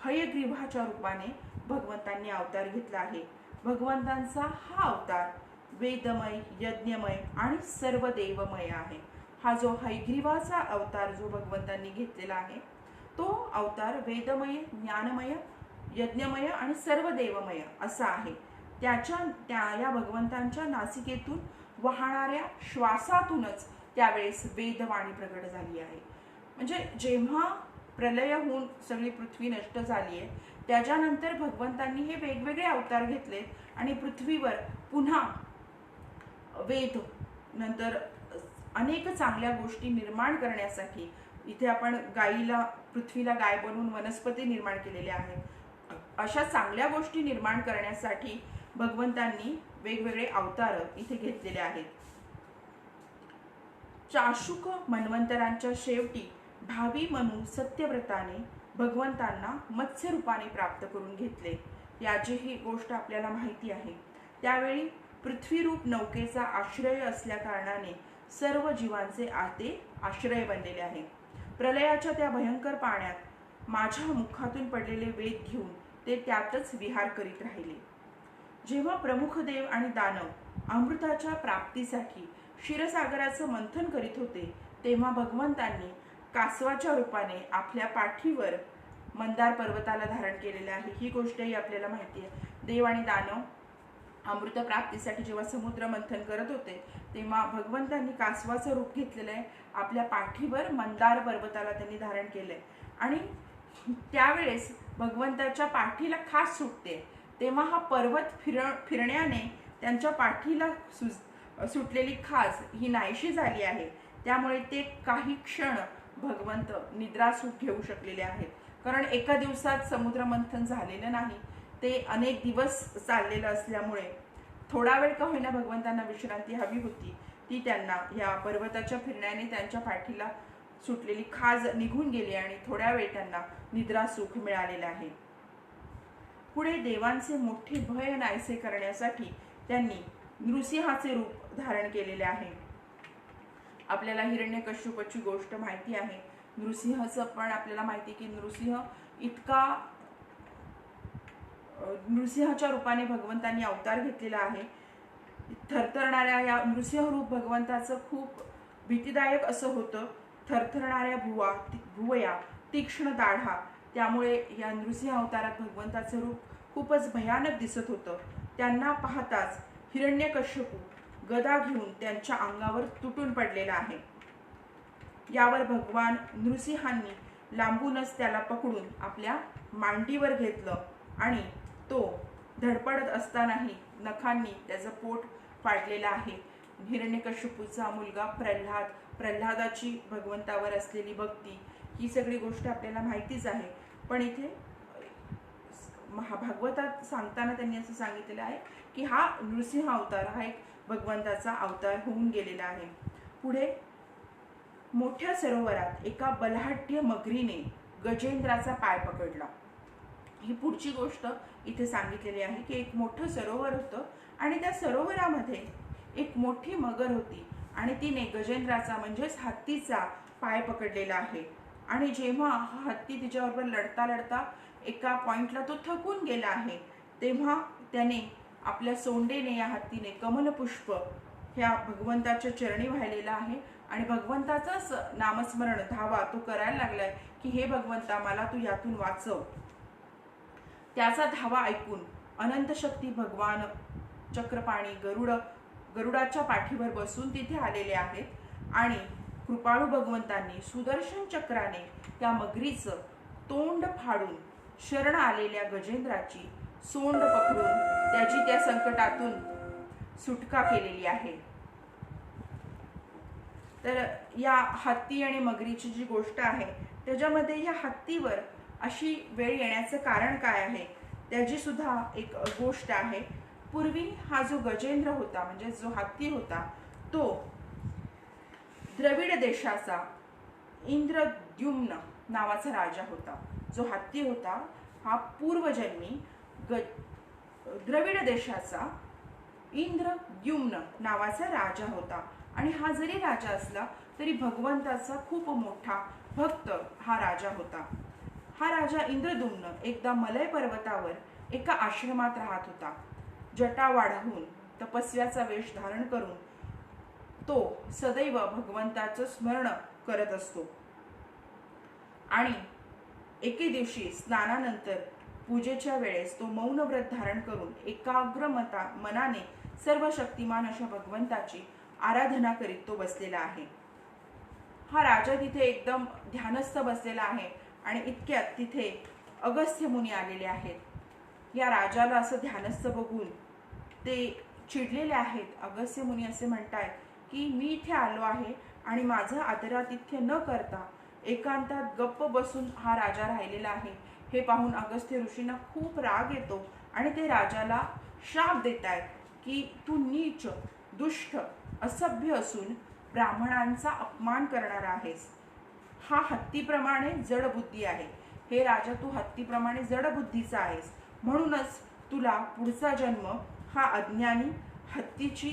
हयग्रीवाच्या रूपाने भगवंतांनी अवतार घेतला आहे. भगवंतांचा हा अवतार वेदमय, यज्ञमय आणि सर्व देवमय आहे. हा जो हयग्रीवाचा अवतार जो भगवंतांनी घेतलेला आहे तो अवतार वेदमय, ज्ञानमय, यज्ञमय आणि सर्व देवमय असा आहे. या भगवंतांच्या नासिकेतून वाहणाऱ्या श्वासातूनच त्यावेळेस वेदवाणी प्रकट झाली आहे. म्हणजे जेव्हा प्रलय होऊन सगळी पृथ्वी नष्ट झाली आहे त्याच्यानंतर भगवंतांनी हे वेगवेगळे अवतार घेतले आणि पृथ्वीवर पुन्हा वेद नंतर अनेक चांगल्या गोष्टी निर्माण करण्यासाठी इथे आपण पृथ्वीला गाय बनवून वनस्पती निर्माण केलेल्या आहेत. अशा चांगल्या गोष्टी निर्माण करण्यासाठी भगवंतांनी वेगवेगळे अवतार इथे घेतलेले आहेत. चाशुक मन्वंतरांच्या शेवटी भावी मनु सत्यव्रताने भगवंतांना मत्स्य रूपाने प्राप्त करून घेतले. याची ही गोष्ट आपल्याला माहिती आहे. त्यावेळी पृथ्वीरूप नौकेचा आश्रय असल्या कारणाने सर्व जीवांचे ते आश्रय बनलेले आहे. प्रलयाच्या त्या भयंकर पाण्यात माझ्या मुखातून पडलेले वेद घेऊन ते त्यातच विहार करीत राहिले. जेव्हा प्रमुख देव आणि दानव अमृताच्या प्राप्तीसाठी क्षीरसागराचं मंथन करीत होते तेव्हा भगवंतांनी कासवाच्या रूपाने आपल्या पाठीवर मंदार पर्वताला धारण केलेले आहे. ही गोष्टही आपल्याला माहिती आहे. देव आणि दानव अमृत प्राप्तीसाठी जेव्हा समुद्र मंथन करत होते तेव्हा भगवंतांनी कासवाचं रूप घेतलेलं आहे. आपल्या पाठीवर मंदार पर्वताला त्यांनी धारण केलंय आणि त्यावेळेस भगवंताच्या पाठीला खास सुटते तेव्हा हा पर्वत फिरण्याने त्यांच्या पाठीला सुटलेली खाज ही नाहीशी झाली आहे. त्यामुळे ते काही क्षण भगवंत निद्रासुख घेऊ शकलेले आहेत. कारण एका दिवसात समुद्र मंथन झालेलं नाही, ते अनेक दिवस चाललेलं असल्यामुळे थोडा वेळ का होईना भगवंतांना विश्रांती हवी होती. ती त्यांना या पर्वताच्या फिरण्याने त्यांच्या पाठीला सुटलेली खाज निघून गेली आणि थोड्या वेळ त्यांना निद्रासुख मिळालेलं आहे. पुढे देवांचे मोठे भय नाहीसे करण्यासाठी त्यांनी नृसिंहाचे रूप धारण केलेले आहे. आपल्याला हिरण्यकश्यपाची गोष्ट माहिती आहे. नृसिंहाचं पण आपल्याला माहिती की नृसिंहाच्या रूपाने भगवंतांनी अवतार घेतलेला आहे. थरथरणाऱ्या या नृसिंह रूप भगवंताचं खूप भीतीदायक असं होतं. थरथरणाऱ्या भुवया, तीक्ष्ण दाढा, त्यामुळे या नृसिंह अवतारात भगवंताचं रूप खूपच भयानक दिसत होतं. त्यांना पाहताच हिरण्यकश्यपू गदा घेऊन त्यांच्या अंगावर तुटून पडलेला आहे. यावर भगवान नृसिंहांनी लांबूनच त्याला पकडून आपल्या मांडीवर घेतलं आणि तो धडपडत असतानाही नखांनी त्याचं पोट फाडलेलं आहे. हिरण्यकश्यपूचा मुलगा प्रल्हादाची भगवंतावर असलेली भक्ती ही सगळी गोष्ट आपल्याला माहितीच आहे. पण इथे भागवतात सांगताना त्यांनी असं सांगितलेलं आहे की हा नृसिंह अवतार हा एक भगवंताचा अवतार होऊन गेलेला आहे. पुढे मोठ्या सरोवरात एका बलाढ्य मगरीने गजेंद्राचा पाय पकडला. ही पुढची गोष्ट इथे सांगितलेली आहे की एक मोठं सरोवर होतं आणि त्या सरोवरामध्ये एक मोठी मगर होती आणि तिने गजेंद्राचा म्हणजेच हत्तीचा पाय पकडलेला आहे. आणि जेव्हा हा हत्ती तिच्याबरोबर लढता लढता एका पॉइंटला तो थकून गेला आहे तेव्हा त्याने आपल्या सोंडेने या हत्तीने कमलपुष्प ह्या भगवंताच्या चरणी वाहिलेला आहे आणि भगवंताचाच नामस्मरण धावा तो करायला लागलाय की हे भगवंता मला तू यातून वाचव. त्याचा धावा ऐकून अनंत शक्ती भगवान चक्रपाणी गरुडाच्या पाठीवर बसून तिथे आलेले आहेत आणि कृपाळू भगवंतांनी सुदर्शन चक्राने त्या मगरीचं तोंड फाडून शरण आलेल्या गजेंद्राची सोंड पकडून त्याची त्या संकटातून सुटका केलेली आहे. तर या हत्ती आणि मगरीची जी गोष्ट आहे त्याच्यामध्ये या हत्तीवर अशी वेळ येण्याचं कारण काय आहे त्याची सुद्धा एक गोष्ट आहे. पूर्वी हा जो गजेंद्र होता म्हणजे जो हत्ती होता तो द्रविड देशाचा इंद्रद्युम्न नावाचा राजा होता. जो हत्ती होता हा पूर्वजन्मी द्रविड देशाचा इंद्रद्युम्न नावाचा राजा होता. आणि हा जरी राजा असला तरी भगवंताचा खूप मोठा भक्त हा राजा होता. हा राजा इंद्रद्युम्न एकदा मलय पर्वतावर एका आश्रमात राहत होता. जटा वाढवून तपस्व्याचा वेश धारण करून तो सदैव भगवंताचं स्मरण करत असतो. आणि एके दिवशी स्नानानंतर पूजेच्या वेळेस तो मौन व्रत धारण करून एकाग्र मनाने सर्व शक्तिमान अशा भगवंताची आराधना करीत तो बसलेला आहे. हा राजा तिथे एकदम ध्यानस्थ बसलेला आहे आणि इतक्यात तिथे अगस्त्य मुनी आलेले आहेत. या राजाला असं ध्यानस्थ बघून ते चिडलेले आहेत. अगस्त्य मुनी असे म्हणतायत की मी इथे आलो आहे आणि माझं आदरातिथ्य न करता एकांतात गप्प बसून हा राजा राहिलेला आहे. हे पाहून अगस्त्य ऋषींना खूप राग येतो आणि ते राजाला शाप देतायत की तू नीच, दुष्ट, असभ्य असून ब्राह्मणांचा अपमान करणारा आहेस. हा हत्तीप्रमाणे जडबुद्धी आहे. हे राजा, तू हत्तीप्रमाणे जडबुद्धीचा आहेस. म्हणूनच तुला पुढचा जन्म हा अज्ञानी हत्तीची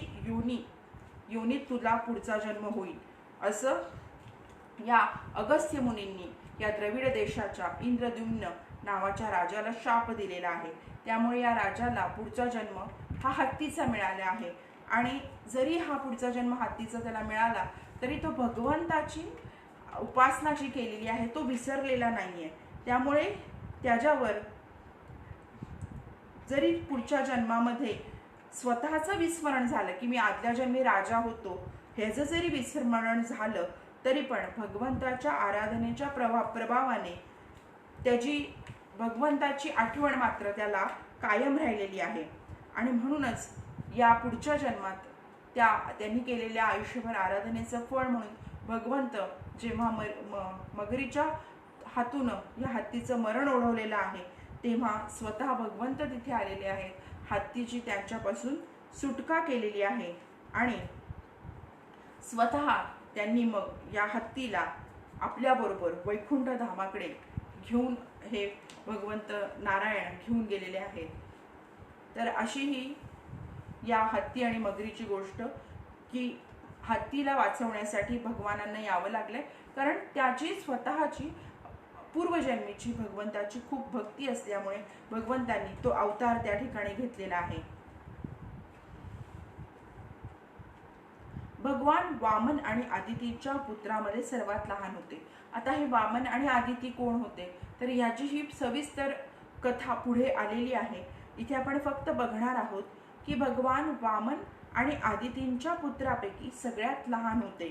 योनीत तुला पुढचा जन्म होईल, असं या अगस्त्य मुनींनी या द्रविड देशाच्या इंद्रद्युम्न नावाच्या राजाला शाप दिलेला आहे. त्यामुळे या राजाला पुढचा जन्म हा हत्तीचा मिळाला आहे. आणि जरी हा पुढचा जन्म हत्तीचा त्याला मिळाला तरी तो भगवंताची उपासना जी केलेली आहे तो विसरलेला नाहीये. त्यामुळे त्याच्यावर जरी पुढच्या जन्मामध्ये स्वतःचं विस्मरण झालं की मी आदल्या जन्मी राजा होतो, ह्याचं जरी विस्मरण झालं तरी पण भगवंताच्या आराधनेच्या प्रभावाने त्याची भगवंताची आठवण मात्र त्याला कायम राहिलेली आहे. आणि म्हणूनच या पुढच्या जन्मात त्यांनी केलेल्या आयुष्यभर आराधनेचं फळ म्हणून भगवंत जेव्हा मगरीच्या हातून या हत्तीचं मरण ओढवलेलं आहे तेव्हा स्वतः भगवंत तिथे आलेले आहेत. हत्तीची त्यांच्यापासून सुटका केलेली आहे आणि स्वतः त्यांनी मग या हत्तीला आपल्याबरोबर वैकुंठ धामाकडे घेऊन हे भगवंत नारायण घेऊन गेलेले आहेत. तर अशी ही या हत्ती आणि मगरीची गोष्ट की हत्तीला वाचवण्यासाठी भगवानांना यावं लागलंय, कारण त्याची स्वतःची पूर्वजन्मीची भगवंताची खूप भक्ती असल्यामुळे भगवंतांनी तो अवतार त्या ठिकाणी घेतलेला आहे. भगवान वामन आणि आदितीच्या पुत्रामध्ये सर्वात लहान होते. आता हे वामन आणि आदिती कोण होते तर याची ही सविस्तर कथा पुढे आलेली आहे. इथे आपण फक्त बघणार आहोत की भगवान वामन आणि आदितींच्या पुत्रापैकी सगळ्यात लहान होते,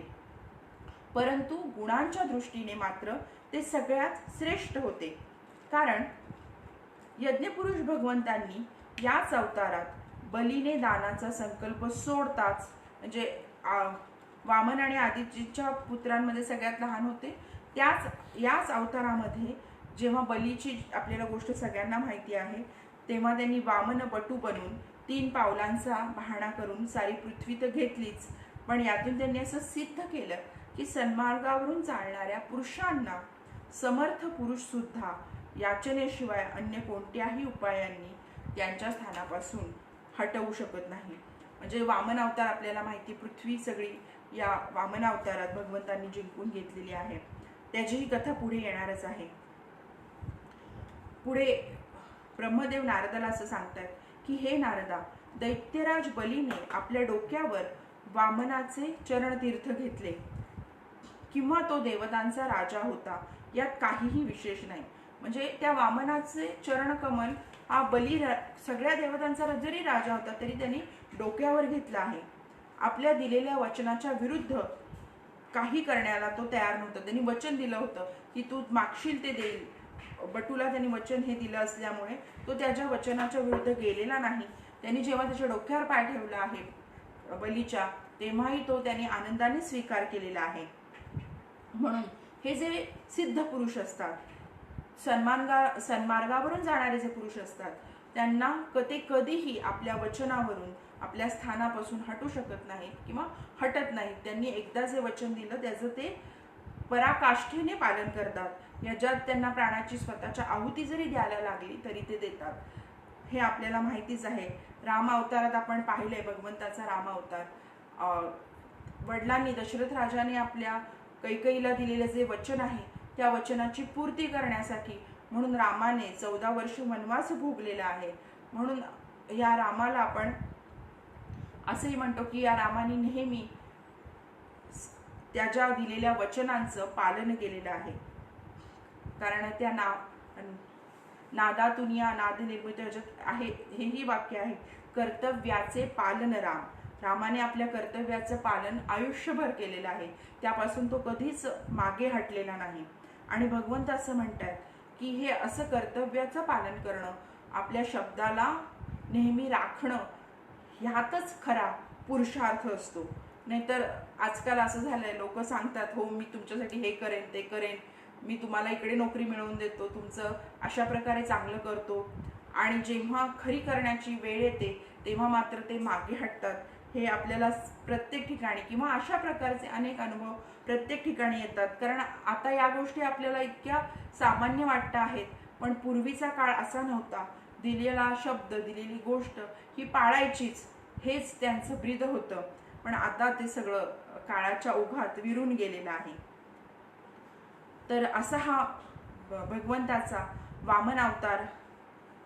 परंतु गुणांच्या दृष्टीने मात्र ते सगळ्यात श्रेष्ठ होते. कारण यज्ञपुरुष भगवंतांनी याच अवतारात बलीने दानाचा संकल्प सोडताच, म्हणजे वामन आणि आदितीच्या पुत्रांमध्ये सगळ्यात लहान होते, याच अवतारामध्ये जेव्हा बलीची आपल्याला गोष्ट सगळ्यांना माहिती आहे तेव्हा त्यांनी वामन बटू बनून 3 पावलांचा बहाणा करून सारी पृथ्वी तर घेतलीच, पण यातून त्यांनी असं सिद्ध केलं की सन्मार्गावरून चालणाऱ्या पुरुषांना समर्थ पुरुष सुद्धा याचनेशिवाय अन्य कोणत्याही उपायांनी त्यांच्या स्थानापासून हटवू शकत नाही. म्हणजे वामन अवतार आपल्याला माहिती, पृथ्वी सगळी या वामन अवतारात भगवंतांनी जिंकून घेतलेली आहे. त्याची ही कथा पुढे येणारच आहे. पुढे ब्रह्मदेव नारदाला असं सांगतात की हे नारदा, दैत्यराज बलीने आपल्या डोक्यावर वामनाचे चरणतीर्थ घेतले किंवा तो देवतांचा राजा होता, यात काहीही विशेष नाही. म्हणजे त्या वामनाचे चरणकमल हा बली सगळ्या देवतांचा जरी राजा होता तरी त्यांनी डोक्यावर घेतला आहे. आपल्या दिलेल्या वचनाच्या विरुद्ध काही करण्याला तो तयार नव्हता. त्यांनी वचन दिलं होतं की तू मागशील ते देईल. बटूला त्यांनी वचन हे दिलं असल्यामुळे तो त्याच्या वचनाच्या विरुद्ध गेलेला नाही. त्यांनी जेव्हा त्याच्या डोक्यावर पाय ठेवला आहे बलीच्या, तेव्हाही तो त्यांनी आनंदाने स्वीकार केलेला आहे. म्हणून हे जे सिद्ध पुरुष असतात, सन्मार्गावरून जाणारे जे पुरुष असतात, त्यांना कधीही आपल्या वचनावरून आपल्या स्थानापासून हटू शकत नाहीत किंवा हटत नाहीत. त्यांनी एकदा जे वचन दिलं त्याचं ते पराकाष्ठेने पालन करतात, याच्यात त्यांना प्राणाची स्वतःच्या आहुती जरी द्यायला लागली तरी ते देतात. हे आपल्याला माहितीच आहे. राम अवतारात आपण पाहिलंय भगवंताचा राम अवतार. वडिलांनी दशरथ राजाने आपल्या कैकेयीला दिलेले जे वचन आहे त्या वचनाची पूर्ती करण्यासाठी म्हणून रामाने 14 वर्ष वनवास भोगलेला आहे. म्हणून या रामाला आपण असंही म्हणतो की या रामाने नेहमी त्याच्या दिलेल्या वचनांचं पालन केलेलं आहे. कारण त्या नादातून या नाद निर्मित आहे, हेही वाक्य आहे, कर्तव्याचे पालन राम. रामाने आपल्या कर्तव्याचं पालन आयुष्यभर केलेलं आहे, त्यापासून तो कधीच मागे हटलेला नाही. आणि भगवंत असं म्हणतात की हे असं कर्तव्याचं पालन करणं, आपल्या शब्दाला नेहमी राखणं, ह्यातच खरा पुरुषार्थ असतो. नाहीतर आजकाल असं झालंय, लोक सांगतात हो मी तुमच्यासाठी हे करेन ते करेन, मी तुम्हाला इकडे नोकरी मिळवून देतो, तुमचं अशा प्रकारे चांगलं करतो, आणि जेव्हा खरी करण्याची वेळ येते तेव्हा मात्र ते मागे हटतात. हे आपल्याला प्रत्येक ठिकाणी किंवा अशा प्रकारचे अनेक अनुभव प्रत्येक ठिकाणी येतात. कारण आता या गोष्टी आपल्याला इतक्या सामान्य वाटत आहेत, पण पूर्वीचा काळ असा नव्हता. दिलेला शब्द, दिलेली गोष्ट ही पाळायचीच, हेच त्यांचं ब्रीद होतं. पण आता ते सगळं काळाच्या ओघात विरून गेलेलं आहे. तर असा हा भगवंताचा वामन अवतार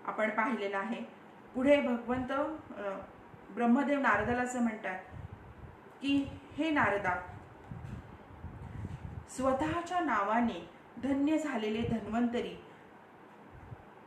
आपण पाहिलेला आहे. पुढे भगवंत ब्रह्मदेव नारदाला असं म्हणतात की हे नारदा, स्वतःच्या नावाने धन्य झालेले धन्वंतरी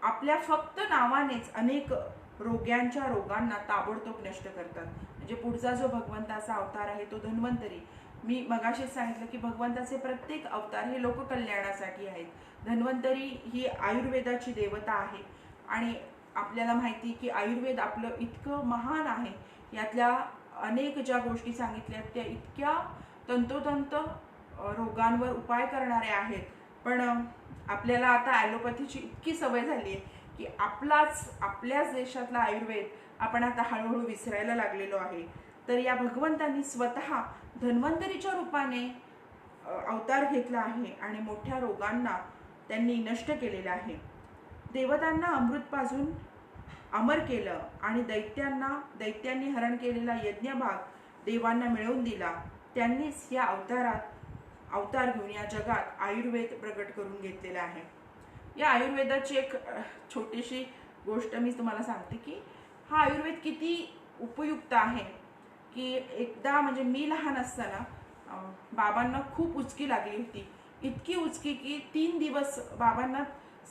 आपल्या फक्त नावानेच अनेक रोगांना ताबडतोब नष्ट करतात. म्हणजे पुढचा जो भगवंताचा अवतार आहे तो धन्वंतरी. मी मगाशीच सांगितलं की भगवंताचे प्रत्येक अवतार हे लोककल्याणासाठी आहेत. धन्वंतरी ही आयुर्वेदाची देवता आहे, आणि आपल्याला माहिती की आयुर्वेद आपलं इतकं महान आहे, यातल्या अनेक ज्या गोष्टी सांगितल्यात त्या इतक्या तंतोतंत रोगांवर उपाय करणारे आहेत. पण आपल्याला आता ॲलोपॅथीची इतकी सवय झाली आहे की आपल्याच देशातला आयुर्वेद आपण आता हळूहळू विसरायला लागलेलो आहे. तर या भगवंतांनी स्वतः धन्वंतरीच्या रूपाने अवतार घेतला आहे आणि मोठ्या रोगांना त्यांनी नष्ट केलेलं आहे. देवतांना अमृत पाजून अमर केलं आणि दैत्यांनी हरण केलेला यज्ञभाग देवांना मिळवून दिला. त्यांनीच या अवतार घेऊन या जगात आयुर्वेद प्रगट करून घेतलेला आहे. या आयुर्वेदाची एक छोटीशी गोष्ट मी तुम्हाला सांगते की हा आयुर्वेद किती उपयुक्त आहे. की एकदा म्हणजे मी लहान असताना बाबांना खूप उचकी लागली होती. इतकी उचकी की 3 दिवस बाबांना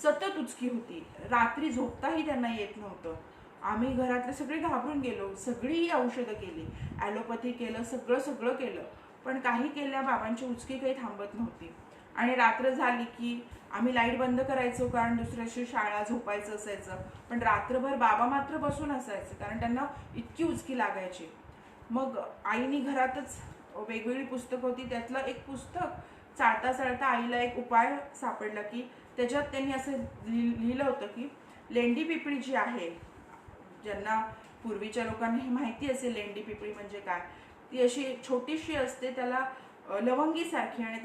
सतत उचकी होती. रात्री झोपताही त्यांना येत नव्हतं. आम्ही घरातले सगळे घाबरून गेलो. सगळी औषधं केली, ॲलोपॅथी केलं, सगळं केलं, पण काही केल्या बाबांची उचकी काही थांबत नव्हती. आणि रात्र झाली की आम्ही लाईट बंद करायचो, कारण दुसऱ्या दिवशी शाळा झोपायचं असायचं. पण रात्रभर बाबा मात्र बसून असायचे, कारण त्यांना इतकी उचकी लागायची. मग आईनी घरातच वेगवेगळी पुस्तकं होती, त्यातलं एक पुस्तक चाळता आईला एक उपाय सापडला की त्याच्यात त्यांनी असं लिहिलं होतं की लेंडी पिपळी जी आहे, ज्यांना पूर्वीच्या लोकांना हे माहिती असेल लेंडी पिपळी म्हणजे काय, ती अशी छोटीशी असते, त्याला लवंगीसारखी, आणि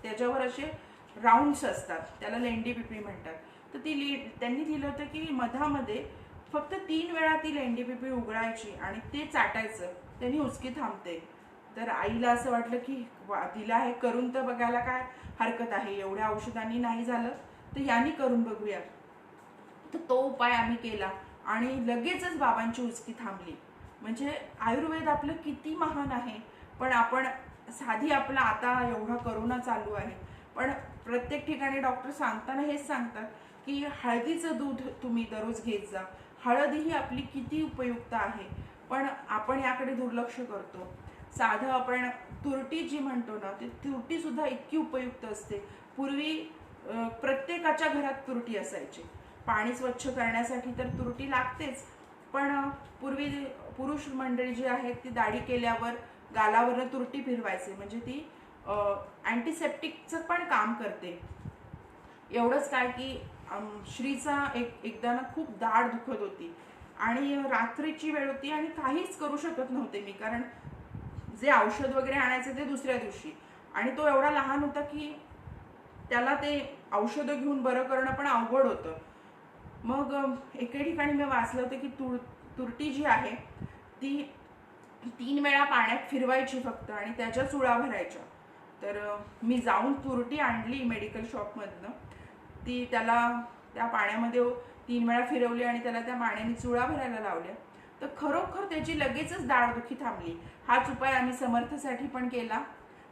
त्याच्यावर असे राऊंड्स असतात, त्याला लेंडी पिपळी म्हणतात. तर त्यांनी लिहिलं होतं की मधामध्ये फक्त 3 वेळा ती लेंडी पिपळी उघडायची आणि ते चाटायचं, त्यांनी उचकी थांबते. तर आईला असं वाटलं की दिलं आहे करून तर बघायला काय हरकत आहे, एवढ्या औषधांनी नाही झालं तर यांनी करून बघूया. तर तो उपाय आम्ही केला आणि लगेचच बाबांची उचकी थांबली. म्हणजे आयुर्वेद आपलं किती महान आहे. पण आपण साधी आपला आता एवढा करोना चालू आहे, पण प्रत्येक ठिकाणी डॉक्टर सांगताना हेच सांगतात की हळदीचं दूध तुम्ही दररोज घेत जा. हळद ही आपली किती उपयुक्त आहे, पण आपण याकडे दुर्लक्ष करतो. साधं आपण तुरटी जी म्हणतो ना, ती तुरटी सुद्धा इतकी उपयुक्त असते. पूर्वी प्रत्येकाच्या घरात तुरटी असायची. पाणी स्वच्छ करण्यासाठी तर तुरटी लागतेच, पण पूर्वी पुरुष मंडळी जी आहेत ती दाढी केल्यावर गालावरनं तुरटी फिरवायचे, म्हणजे ती अँटीसेप्टिकचं पण काम करते. एवढंच काय की श्रीचा एकदा ना खूप दाढ दुखत होती आणि रात्रीची वेळ होती आणि काहीच करू शकत नव्हते मी, कारण जे औषध वगैरे आणायचे ते दुसऱ्या दिवशी, आणि तो एवढा लहान होता की त्याला ते औषधं घेऊन बरं करणं पण अवघड होतं. मग एके ठिकाणी मी वाचलं होतं की तुरटी जी आहे ती 3 वेळा पाण्यात फिरवायची फक्त आणि त्याच्या चुळा भरायच्या. तर मी जाऊन तुरटी आणली मेडिकल शॉपमधनं. ती त्याला त्या पाण्यामध्ये 3 वेळा फिरवली आणि त्याला त्या पाण्याने चुळा भरायला लावल्या. तर खरोखर त्याची लगेचच दाढदुखी थांबली. हाच उपाय आम्ही समर्थसाठी पण केला,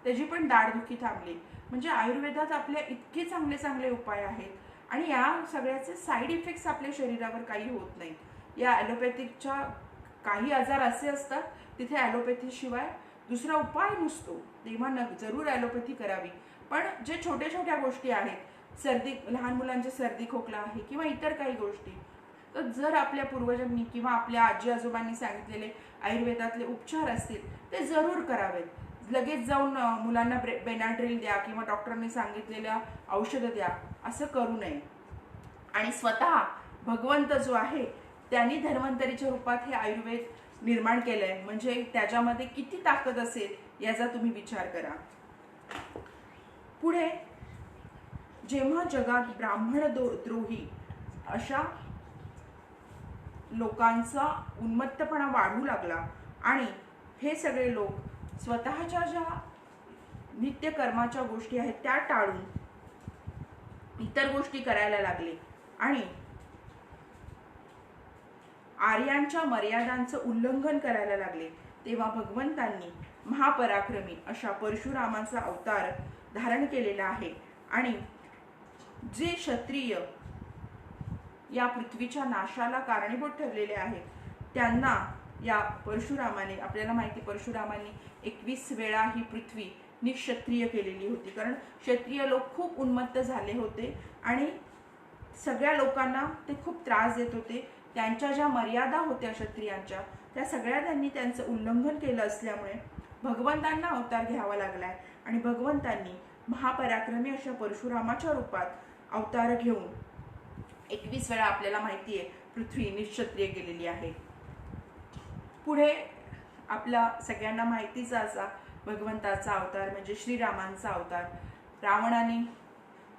त्याची पण दाढदुखी थांबली. म्हणजे आयुर्वेदात आपल्या इतके चांगले चांगले उपाय आहेत आणि या सगळ्याचे साईड इफेक्ट्स आपल्या शरीरावर काही होत नाहीत. या ॲलोपॅथिकच्या काही आजार असे असतात तिथे ॲलोपॅथीशिवाय दुसरा उपाय नसतो, तेव्हा जरूर ॲलोपॅथी करावी. पण जे छोट्या छोट्या गोष्टी आहेत, सर्दी, लहान मुलांचे सर्दी खोकला आहे किंवा इतर काही गोष्टी, तर जर आपल्या पूर्वजांनी किंवा आपल्या आजी आजोबांनी सांगितलेले आयुर्वेदातले उपचार असतील ते जरूर करावेत. लगेच जाऊन मुलांना बेनाड्रिल द्या किंवा डॉक्टरांनी सांगितलेल्या औषधं द्या असं करू नये. आणि स्वतः भगवंत जो आहे त्यांनी धन्वंतरीच्या रूपात हे आयुर्वेद निर्माण केलंय, म्हणजे त्याच्यामध्ये किती ताकद असेल याचा तुम्ही विचार करा. पुढे जेव्हा जगात ब्राह्मण द्रोही अशा लोकांचा उन्मत्तपणा वाढू लागला आणि हे सगळे लोक स्वतःच्या ज्या नित्यकर्माच्या गोष्टी आहेत त्या टाळून इतर गोष्टी करायला लागले आणि आर्यांच्या मर्यादांचं उल्लंघन करायला लागले, तेव्हा भगवंतांनी महापराक्रमी अशा परशुरामाचा अवतार धारण केलेला आहे. आणि जे क्षत्रिय या पृथ्वीच्या नाशाला कारणीभूत ठरलेले आहेत त्यांना या परशुरामाने, आपल्याला माहिती परशुरामाने 21 वेळा ही पृथ्वी निक्षत्रिय केलेली होती, कारण क्षत्रिय लोक खूप उन्मत्त झाले होते आणि सगळ्या लोकांना ते खूप त्रास देत होते. त्यांच्या ज्या मर्यादा होत्या क्षत्रियांच्या त्या सगळ्या त्यांनी त्यांचं उल्लंघन केलं असल्यामुळे भगवंतांना अवतार घ्यावा लागलाय आणि भगवंतांनी महापराक्रमी अशा परशुरामाच्या रूपात अवतार घेऊन 21 वेळा आपल्याला माहिती आहे पृथ्वी निक्षत्रिय केलेली आहे. पुढे आपला सगळ्यांना माहितीचा असा भगवंताचा अवतार म्हणजे श्रीरामांचा अवतार.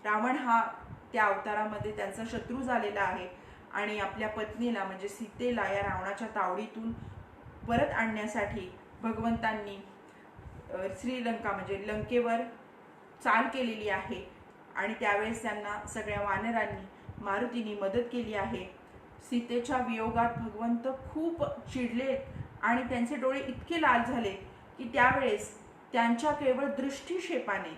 रावण हा त्या अवतारामध्ये त्यांचा शत्रू झालेला आहे आणि आपल्या पत्नीला म्हणजे सीतेला या रावणाच्या तावडीतून परत आणण्यासाठी भगवंतांनी श्रीलंका म्हणजे लंकेवर चाल केलेली आहे आणि त्यावेळेस त्यांना सगळ्या वानरांनी मारुतीने मदत केली आहे. सीतेच्या वियोगात भगवंत खूप चिडले आणि त्यांचे डोळे इतके लाल झाले की त्यावेळेस त्यांच्या केवळ दृष्टिक्षेपाने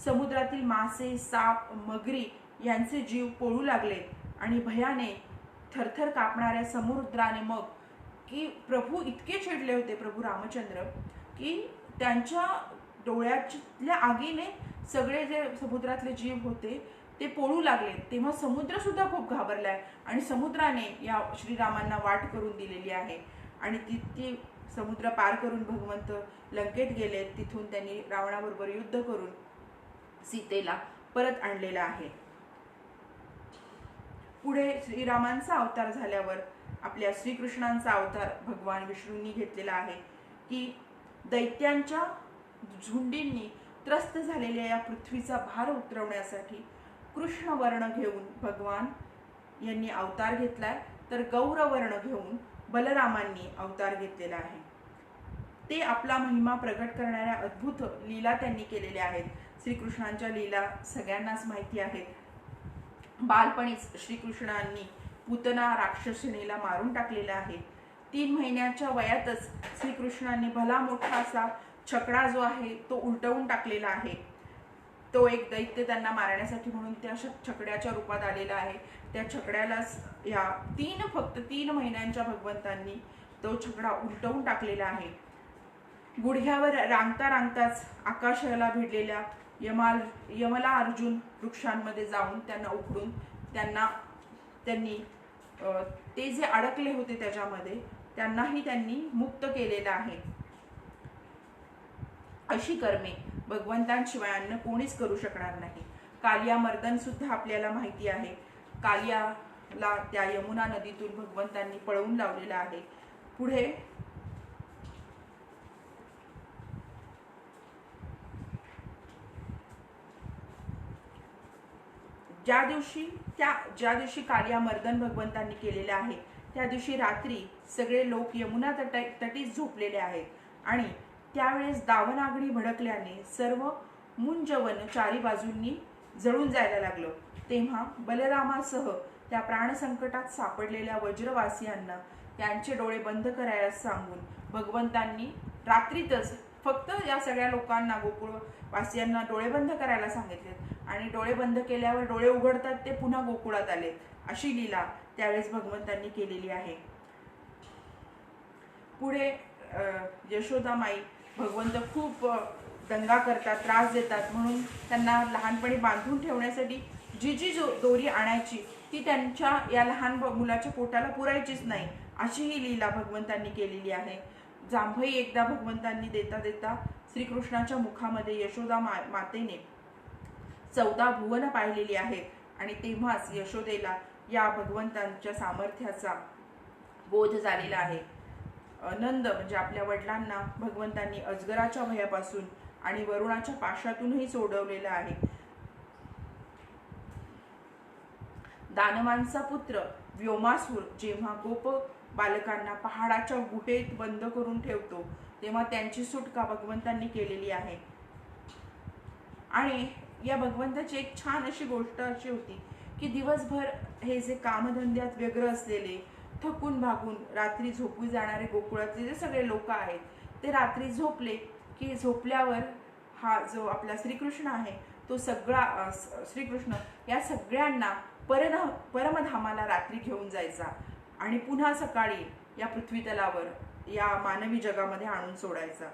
समुद्रातील मासे, साप, मगरी यांचे जीव पोळू लागले आणि भयाने थरथर कापणाऱ्या समुद्राने मग की प्रभू इतके चिडले होते, प्रभू रामचंद्र, की त्यांच्या डोळ्यातल्या आगीने सगळे जे समुद्रातले जीव होते ते पोळू लागले. तेव्हा समुद्र सुद्धा खूप घाबरलाय आणि समुद्राने या श्रीरामांना वाट करून दिलेली आहे आणि ती समुद्र पार करून भगवंत लंकेत गेले. तिथून त्यांनी रावणाबरोबर युद्ध करून सीतेला परत आणलेला आहे. पुढे श्रीरामांचा अवतार झाल्यावर आपल्या श्रीकृष्णांचा अवतार भगवान विष्णूंनी घेतलेला आहे की दैत्यांच्या झुंडींनी त्रस्त झालेल्या या पृथ्वीचा भार उतरवण्यासाठी कृष्ण वर्ण घेऊन भगवान यांनी अवतार घेतलाय, तर गौरवर्ण घेऊन बलरामांनी अवतार घेतलेला आहे. ते आपला महिमा प्रगट करणाऱ्या अद्भुत लीला त्यांनी केलेल्या आहेत. श्रीकृष्णांच्या लीला सगळ्यांनाच माहिती आहेत. बालपणीच श्रीकृष्णांनी पूतना राक्षसिणीला मारून टाकलेला आहे. 3 महिन्याच्या वयातच श्रीकृष्णांनी भला मोठा असा छकडा जो आहे तो उलटवून टाकलेला आहे. तो एक दैत्य त्यांना मारण्यासाठी म्हणून त्या छकड्याच्या रूपात आलेला आहे. त्या छकड्यालाच या फक्त 3 महिन्यांच्या भगवंतांनी तो छकडा उलटवून टाकलेला आहे. गुडघ्यावर रांगता रांगताच आकाशाला भिडलेल्या यमला अर्जुन वृक्षांमध्ये जाऊन त्यांना उकडून त्यांनी ते जे अडकले होते त्याच्यामध्ये त्यांनाही त्यांनी मुक्त केलेलं आहे. अशी कर्मे भगवंतांशिवाय अन्य कोणीच करू शकणार नाही. कालिया मर्दन सुद्धा आपल्याला माहिती आहे. कालियाला त्या यमुना नदीतून भगवंतांनी पळवून लावलेला आहे. पुढे ज्या दिवशी कालिया मर्दन भगवंतांनी केलेलं आहे त्या दिवशी रात्री सगळे लोक यमुना तटीच झोपलेले आहेत आणि त्यावेळेस दावणाग्नी भडकल्याने सर्व मुंजवन चारी बाजूंनी जळून जायला लागलं। तेव्हा बलरामासह त्या प्राणसंकटात सापडलेल्या वज्रवासियांना त्यांचे डोळे बंद करायला सांगून भगवंतांनी रात्रीतच फक्त या सगळ्या लोकांना गोकुळवासियांना डोळे बंद करायला सांगितले आणि डोळे बंद केल्यावर डोळे उघडतात ते पुन्हा गोकुळात आले। अशी लीला त्यावेळेस भगवंतांनी केलेली आहे। पुढे यशोदामाई भगवंत खूप दंगा करतात, त्रास देतात, म्हणून त्यांना लहानपणी बांधून ठेवण्यासाठी जी दोरी आणायची ती त्यांच्या या लहान मुलाच्या पोटाला पुरायचीच नाही, अशी ही लीला भगवंतांनी केलेली आहे। जांभई एकदा भगवंतांनी देता देता श्रीकृष्णाच्या मुखामध्ये यशोदा मातेने 14 भुवन पाहिलेली आहेत आणि तेव्हाच यशोदेला या भगवंतांच्या सामर्थ्याचा बोध झालेला आहे। नंद म्हणजे आपल्या वडिलांना भगवंतांनी अजगराच्या भयापासून आणि वरुणाच्या पाशातूनही सोडवलेलं आहे। दानवांचा पुत्र व्योमासूर जेव्हा गोप बालकांना पहाडाच्या गुहेत बंद करून ठेवतो तेव्हा त्यांची सुटका भगवंतांनी केलेली आहे। आणि या भगवंताची एक छान अशी गोष्ट अशी होती की दिवसभर हे जे कामधंद्यात व्यग्र असलेले थकून भागून रात्री झोपू जाणारे गोकुळातले जे सगळे लोक आहेत ते रात्री झोपले की झोपल्यावर हा जो आपला श्रीकृष्ण आहे तो सगळा श्रीकृष्ण या सगळ्यांना परमधामाला रात्री घेऊन जायचा आणि पुन्हा सकाळी या पृथ्वी तलावर या मानवी जगामध्ये आणून सोडायचा।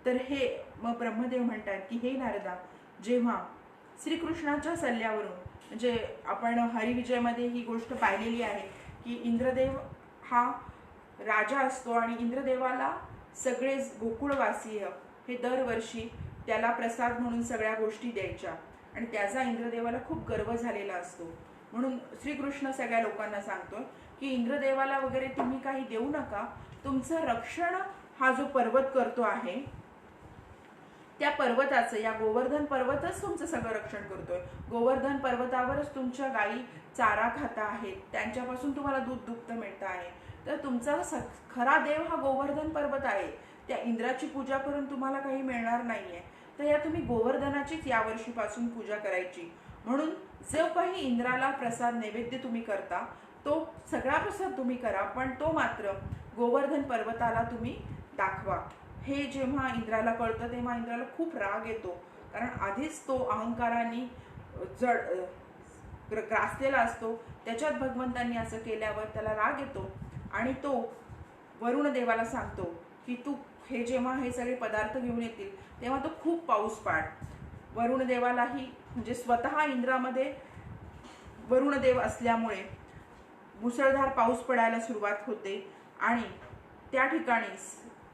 तर हे मग ब्रह्मदेव म्हणतात की हे नारदा, जेव्हा श्रीकृष्णाच्या सल्ल्यावरून म्हणजे आपण हरिविजयमध्ये ही गोष्ट पाहिलेली आहे की इंद्रदेव हा राजा असतो आणि इंद्रदेवाला सगळे गोकुळवासीय हे दरवर्षी त्याला प्रसाद म्हणून सगळ्या गोष्टी द्यायच्या आणि त्याचा इंद्रदेवाला खूप गर्व झालेला असतो। म्हणून श्रीकृष्ण सगळ्या लोकांना सांगतो की इंद्रदेवाला वगैरे तुम्ही काही देऊ नका, तुमचं रक्षण हा जो पर्वत करतो आहे त्या पर्वताचं, या गोवर्धन पर्वतच तुमचं सगळं रक्षण करतोय। गोवर्धन पर्वतावरच तुमच्या गायी चारा खाता आहेत, त्यांच्यापासून तुम्हाला दूध दुग्ध मिळत आहे। तर तुमचा खरा देव हा गोवर्धन पर्वत आहे, त्या इंद्राची पूजा करून तुम्हाला काही मिळणार नाहीये। तर या तुम्ही गोवर्धनाचीच या वर्षीपासून पूजा करायची। म्हणून जो काही इंद्राला प्रसाद नैवेद्य तुम्ही करता तो सगळा प्रसाद तुम्ही करा, पण तो मात्र गोवर्धन पर्वताला तुम्ही दाखवा। हे जेव्हा इंद्राला कळतं तेव्हा इंद्राला खूप राग येतो, कारण आधीच तो अहंकाराने ग्रासलेला असतो। त्याच्यात भगवंतांनी असं केल्यावर त्याला राग येतो आणि तो वरुण देवाला सांगतो की तू हे जेव्हा हे सगळे पदार्थ घेऊन येतील तेव्हा तो खूप पाऊस पाड। वरुण देवालाही म्हणजे स्वतः इंद्रामध्ये वरुण देव असल्यामुळे मुसळधार पाऊस पडायला सुरुवात होते आणि त्या ठिकाणी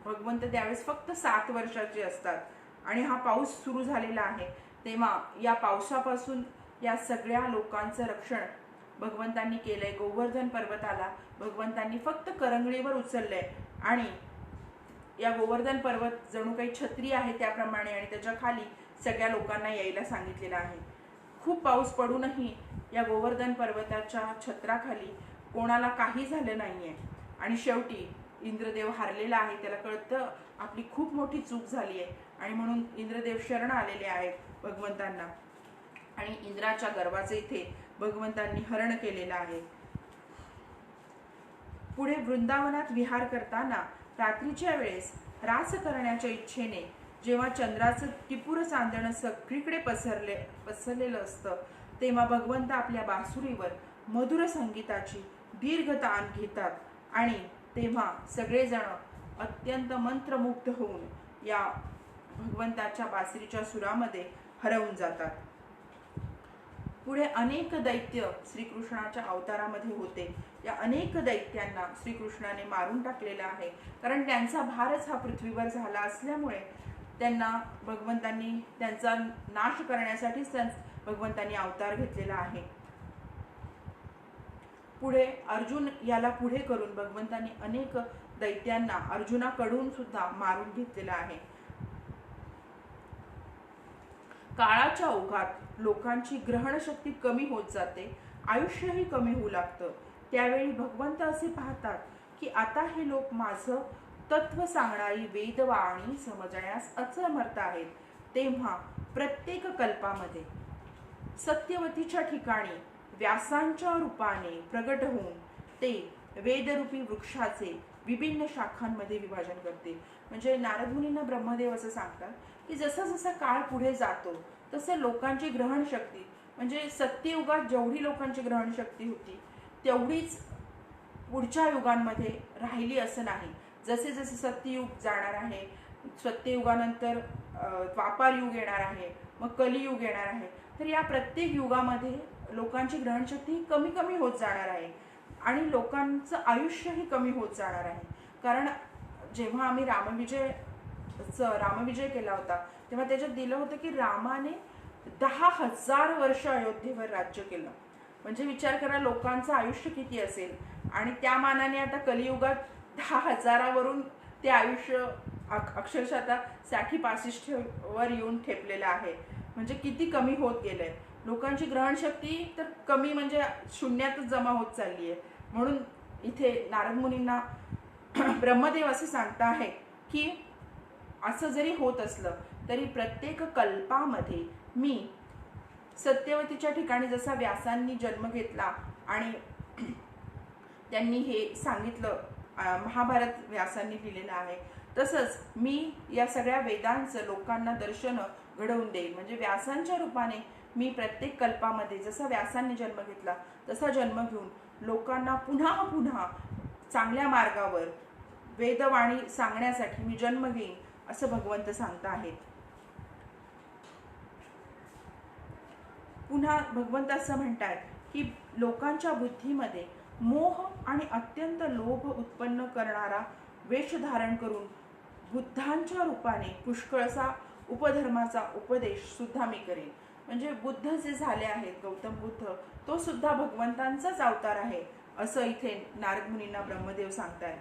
भगवंत त्यावेळेस फक्त 7 वर्षाचे असतात आणि हा पाऊस सुरू झालेला आहे। तेव्हा या पावसापासून या सगळ्या लोकांचं रक्षण भगवंतांनी केलंय। गोवर्धन पर्वताला भगवंतांनी फक्त करंगळीवर उचललंय आणि या गोवर्धन पर्वत जणू काही छत्री आहे त्याप्रमाणे आणि त्याच्या खाली सगळ्या लोकांना यायला सांगितलेलं आहे। खूप पाऊस पडूनही या गोवर्धन पर्वताच्या छत्राखाली कोणाला काही झालं नाहीये आणि शेवटी इंद्रदेव हारलेला आहे। त्याला कळतं आपली खूप मोठी चूक झाली आहे आणि म्हणून इंद्रदेव शरण आलेले आहेत भगवंतांना आणि इंद्राच्या गर्वाचे इथे भगवंतांनी हरण केलेलं आहे। पुढे वृंदावनात विहार करताना रात्रीच्या वेळेस रास करण्याच्या इच्छेने जेव्हा चंद्राचं टिपूर चांदणं सगळीकडे पसरलेलं असतं तेव्हा भगवंत आपल्या बासुरीवर मधुर संगीताची दीर्घ तान घेतात आणि तेव्हा सगळेजण अत्यंत मंत्रमुग्ध होऊन या भगवंताच्या बासरीच्या सुरामध्ये हरवून जातात। पुढे अनेक दैत्य श्रीकृष्णाच्या अवतारामध्ये होते। या अनेक दैत्यांना श्रीकृष्णाने मारून टाकलेला आहे, कारण त्यांचा भारच हा पृथ्वीवर झाला असल्यामुळे त्यांना भगवंतांनी त्यांचा नाश करण्यासाठीच भगवंतांनी अवतार घेतलेला आहे। पुढे अर्जुन याला पुढे करून भगवंतांनी अनेक दैत्यांना अर्जुनाकडून सुद्धा मारून घेतलेला आहे। काळाच्या ओघात लोकांची ग्रहणशक्ती कमी होत जाते, आयुष्यही कमी होऊ लागतं. त्यावेळी भगवंत असे पाहतात की आता हे लोक माझं तत्व सांगणारी वेदवाणी समजण्यास असमर्थ आहेत. तेव्हा प्रत्येक कल्पामध्ये सत्यवतीच्या ठिकाणी व्यासांच्या रूपाने प्रगट होऊन ते वेदरूपी वृक्षाचे विभिन्न शाखांमध्ये विभाजन करते. म्हणजे नारद मुनींना ब्रह्मदेव असं सांगतात की जसा जसा काळ पुढे जातो तसं लोकांची ग्रहणशक्ती, म्हणजे सत्ययुगात जेवढी लोकांची ग्रहणशक्ती होती तेवढीच पुढच्या युगांमध्ये राहिली असं नाही. जसे जसे सत्ययुग जाणार आहे, सत्ययुगानंतर द्वापार युग येणार आहे, मग कलियुग येणार आहे, तर या प्रत्येक युगामध्ये लोकांची ग्रहणशक्ती कमी कमी होत जाणार आहे आणि लोकांचं आयुष्यही कमी होत जाणार आहे. कारण जेव्हा आम्ही रामविजय केला होता तेव्हा त्याच्यात दिलं होतं की रामाने 10,000 वर्ष अयोध्येवर राज्य केलं. म्हणजे विचार करा लोकांचं आयुष्य किती असेल, आणि त्या मानाने आता कलियुगात 10,000वरून ते आयुष्य अक्षरशः आता 60-65 वर येऊन ठेपलेलं आहे. म्हणजे किती कमी होत गेलंय. लोकांची ग्रहणशक्ती तर कमी म्हणजे शून्यातच जमा होत चालली आहे. म्हणून इथे नारद मुनींना ब्रह्मदेव असे सांगता आहे की असं जरी होत असलं तरी प्रत्येक कल्पामध्ये मी सत्यवतीच्या ठिकाणी जसा व्यासांनी जन्म घेतला आणि त्यांनी हे सांगितलं, महाभारत व्यासांनी लिहिलेलं आहे, तसंच मी या सगळ्या वेदांचं लोकांना दर्शन घडवून देईल. म्हणजे व्यासांच्या रूपाने मी प्रत्येक कल्पामध्ये जसा व्यासांनी जन्म घेतला तसा जन्म घेऊन लोकांना पुन्हा पुन्हा चांगल्या मार्गावर वेदवाणी सांगण्यासाठी मी जन्म घेईन असं भगवंत सांगता आहेत. पुन्हा भगवंत असं म्हणतात की लोकांच्या बुद्धीमध्ये मोह आणि अत्यंत लोभ उत्पन्न करणारा वेश धारण करून बुद्धांच्या रूपाने पुष्कळसा उपधर्माचा उपदेश सुद्धा मी करेन. म्हणजे बुद्ध जे झाले आहेत, गौतम बुद्ध, तो सुद्धा भगवंतांचाच अवतार आहे असं इथे नारद मुनींना ब्रह्मदेव सांगतायत.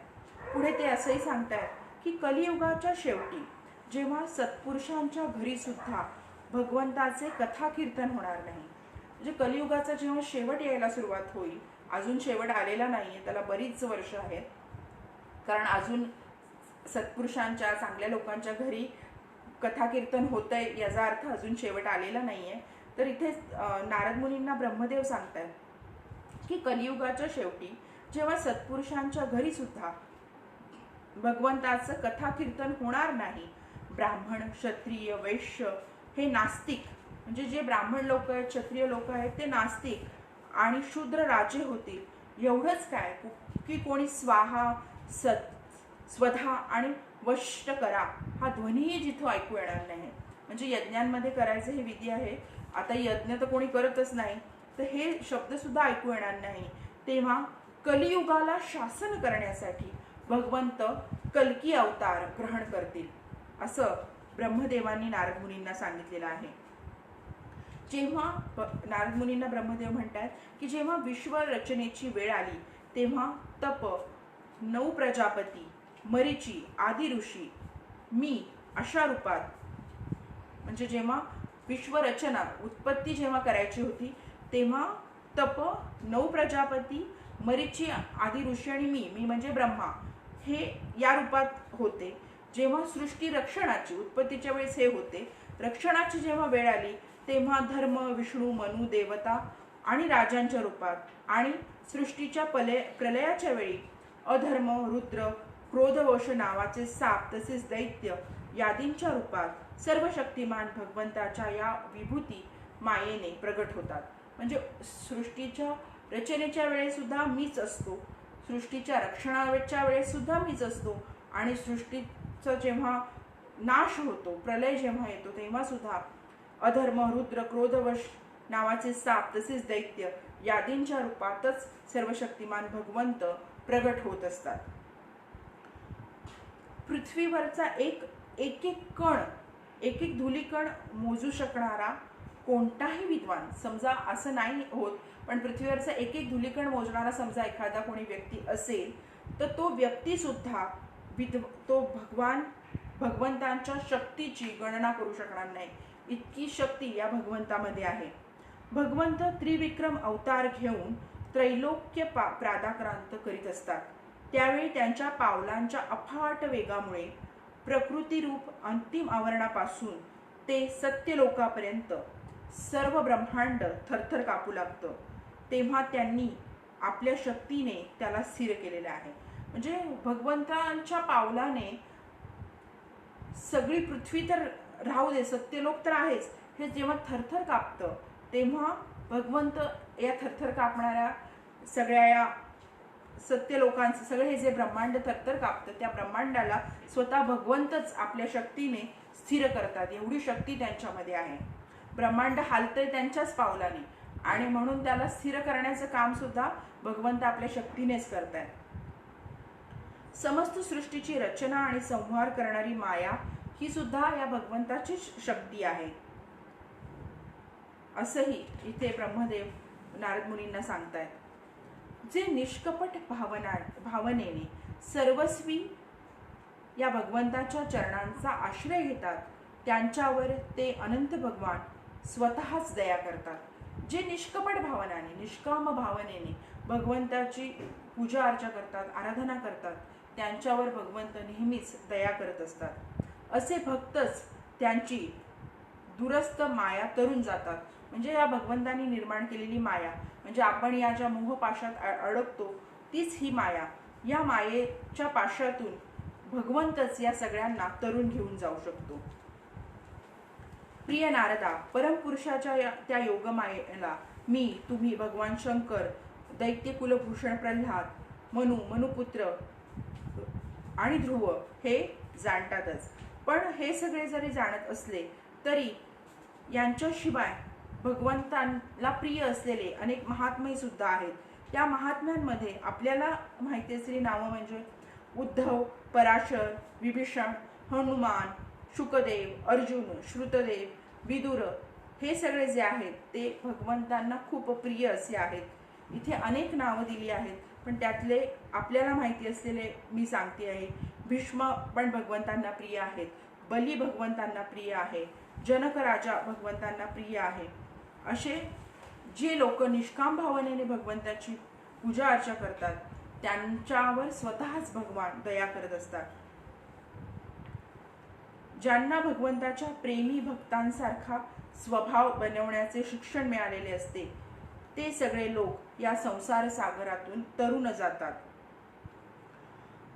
पुढे ते असंही सांगतायत की कलियुगाच्या शेवटी जेव्हा सत्पुरुषांच्या घरी सुद्धा भगवंताचे कथा कीर्तन होणार नाही. म्हणजे कलियुगाचा जेव्हा शेवट यायला सुरुवात होईल, अजून शेवट आलेला नाहीये, त्याला बरीच वर्ष आहेत, कारण अजून सत्पुरुषांच्या चांगल्या लोकांच्या घरी कथा कीर्तन होतंय याचा अर्थ अजून शेवट आलेला नाहीये. तर इथे नारद मुनींना ब्रह्मदेव सांगतात की कलियुगाच्या शेवटी जेव्हा सत्पुरुषांच्या घरी सुद्धा भगवंताचं कथा कीर्तन होणार नाही, ब्राह्मण, क्षत्रिय, वैश्य हे नास्तिक, म्हणजे जे ब्राह्मण लोक आहेत, क्षत्रिय लोक आहेत ते नास्तिक आणि शूद्र राजे होतील. एवढंच काय की कोणी स्वाहा, स्वधा आणि वष्ट करा हा ध्वनीही जिथं ऐकू येणार नाही. म्हणजे यज्ञांमध्ये करायचं हे विधी आहे, आता यज्ञ तर कोणी करतच नाही, तर हे शब्द सुद्धा ऐकू येणार नाही. तेव्हा कलियुगाला शासन करण्यासाठी भगवंत कल्की अवतार ग्रहण करतील असं ब्रह्मदेवांनी नारद मुनींना सांगितलेलं आहे. जेव्हा नारद मुनींना ब्रह्मदेव म्हणतात की जेव्हा विश्व रचनेची वेळ आली तेव्हा तप, 9 प्रजापती, मरीची, आदी ऋषी, मी अशा रूपात, म्हणजे जेव्हा विश्वरचना उत्पत्ती जेव्हा करायची होती तेव्हा तप, 9 प्रजापती, मरीची, आदी ऋषी आणि मी म्हणजे ब्रह्मा हे या रूपात होते. जेव्हा सृष्टी रक्षणाची, उत्पत्तीच्या वेळेस हे होते, रक्षणाची जेव्हा वेळ आली तेव्हा धर्म, विष्णू, मनु, देवता आणि राजांच्या रूपात, आणि सृष्टीच्या प्रलयाच्या वेळी अधर्म, रुद्र, क्रोधवश नावाचे साप तसेच दैत्य यादींच्या रूपात सर्व शक्तिमान भगवंताच्या या विभूती मायेने प्रगट होतात. म्हणजे सृष्टीच्या रचनेच्या वेळेस सुद्धा मीच असतो, सृष्टीच्या रक्षणाच्या वेळेस सुद्धा मीच असतो, आणि सृष्टीचा जेव्हा नाश होतो, प्रलय जेव्हा येतो तेव्हा सुद्धा अधर्म, रुद्र, क्रोधवश नावाचे साप तसेच दैत्य यादींच्या रूपातच सर्व शक्तिमान भगवंत प्रगट होत असतात. पृथ्वीवरचा एक कण, एक धुलीकण मोजू शकणारा कोणताही विद्वान, समजा असं नाही होत पण पृथ्वीवरचा एक धुलीकण मोजणारा समजा एखादा कोणी व्यक्ती असेल तर तो व्यक्ती सुद्धा तो भगवंतांच्या शक्तीची गणना करू शकणार नाही. इतकी शक्ती या भगवंतामध्ये आहे. भगवंत त्रिविक्रम अवतार घेऊन त्रैलोक्य प्रादाक्रांत करीत असतात. त्यावेळी त्यांच्या पावलांच्या अफाट वेगामुळे प्रकृतीरूप अंतिम आवरणापासून ते सत्यलोकापर्यंत सर्व ब्रह्मांड थरथर कापू लागतं. तेव्हा त्यांनी आपल्या शक्तीने त्याला स्थिर केलेलं आहे. म्हणजे भगवंतांच्या पावलाने सगळी पृथ्वी तर राहू दे, सत्यलोक तर आहेच, हे जेव्हा थरथर कापतं तेव्हा भगवंत या थरथर कापणाऱ्या सगळ्या या सत्यलोकांचं सगळे हे जे ब्रह्मांड थरथर कापतं त्या ब्रह्मांडाला स्वतः भगवंतच आपल्या शक्तीने स्थिर करतात. एवढी शक्ती त्यांच्यामध्ये आहे. ब्रह्मांड हालतंय त्यांच्याच पावलाने आणि म्हणून त्याला स्थिर करण्याचं काम सुद्धा भगवंत आपल्या शक्तीनेच करतायत. समस्त सृष्टीची रचना आणि संहार करणारी माया ही सुद्धा या भगवंताचीच शक्ती आहे, असंही इथे ब्रह्मदेव नारद मुनींना सांगतायत. जे निष्कपट भावनेने सर्वस्वी या भगवंताच्या चरणांचा आश्रय घेतात त्यांच्यावर ते अनंत भगवान स्वतःच दया करतात. जे निष्कपट भावनाने निष्काम भावनेने भगवंताची पूजा अर्चा करतात, आराधना करतात, त्यांच्यावर भगवंत नेहमीच दया करत असतात. असे भक्तच त्यांची दुरस्त माया तरून जातात. म्हणजे या भगवंतांनी निर्माण केलेली माया, म्हणजे आपण या ज्या मोहपाशात अडकतो तीच ही माया. या मायेच्या पाशातून भगवंतच या सगळ्यांना तरून घेऊन जाऊ शकतो. प्रिय नारदा, परमपुरुषाच्या त्या योगमायेला मी, तुम्ही, भगवान शंकर, दैत्य कुलभूषण प्रल्हाद, मनुपुत्र आणि ध्रुव हे जाणतातच. पण हे सगळे जरी जाणत असले तरी यांच्याशिवाय भगवंतांना प्रिय असलेले अनेक महात्मे सुद्धा आहेत. त्या महात्म्यांमध्ये आपल्याला माहिती असलेली नावं म्हणजे उद्धव, पराशर, विभीषण, हनुमान, शुकदेव, अर्जुन, श्रुतदेव, विदुर हे सगळे जे आहेत ते भगवंतांना खूप प्रिय असे आहेत. इथे अनेक नावं दिली आहेत पण त्यातले आपल्याला माहिती असलेले मी सांगते आहे. भीष्म पण भगवंतांना प्रिय आहेत, बली भगवंतांना प्रिय आहे, जनक राजा भगवंतांना प्रिय आहे. असे जे लोक निष्काम भावनेने भगवंताची पूजा अर्चा करतात त्यांच्यावर स्वतःच भगवान दया करत असतात. ज्यांना भगवंताच्या प्रेमी भक्तांसारखा स्वभाव बनवण्याचे शिक्षण मिळालेले असते ते सगळे लोक या संसार सागरातून तरुण जातात.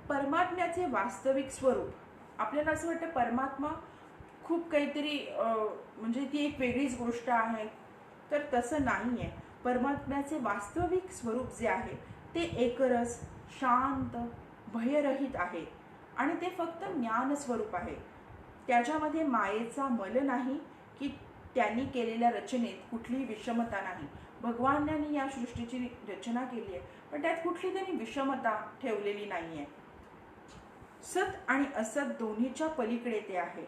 परमात्म्याचे वास्तविक स्वरूप आपल्याला असं वाटतं परमात्मा खूप काहीतरी म्हणजे ती एक वेगळीच गोष्ट आहे, तर तसं नाही आहे. परमात्म्याचे वास्तविक स्वरूप जे आहे ते एकरस, शांत, भयरहित आहे आणि ते फक्त ज्ञान स्वरूप आहे. त्याच्यामध्ये मायेचा मल नाही की त्यांनी केलेल्या रचनेत कुठलीही विषमता नाही. भगवानांनी या सृष्टीची रचना केली आहे पण त्यात कुठली तरी विषमता ठेवलेली नाही आहे. सत आणि असत दोन्हीच्या पलीकडे ते आहे.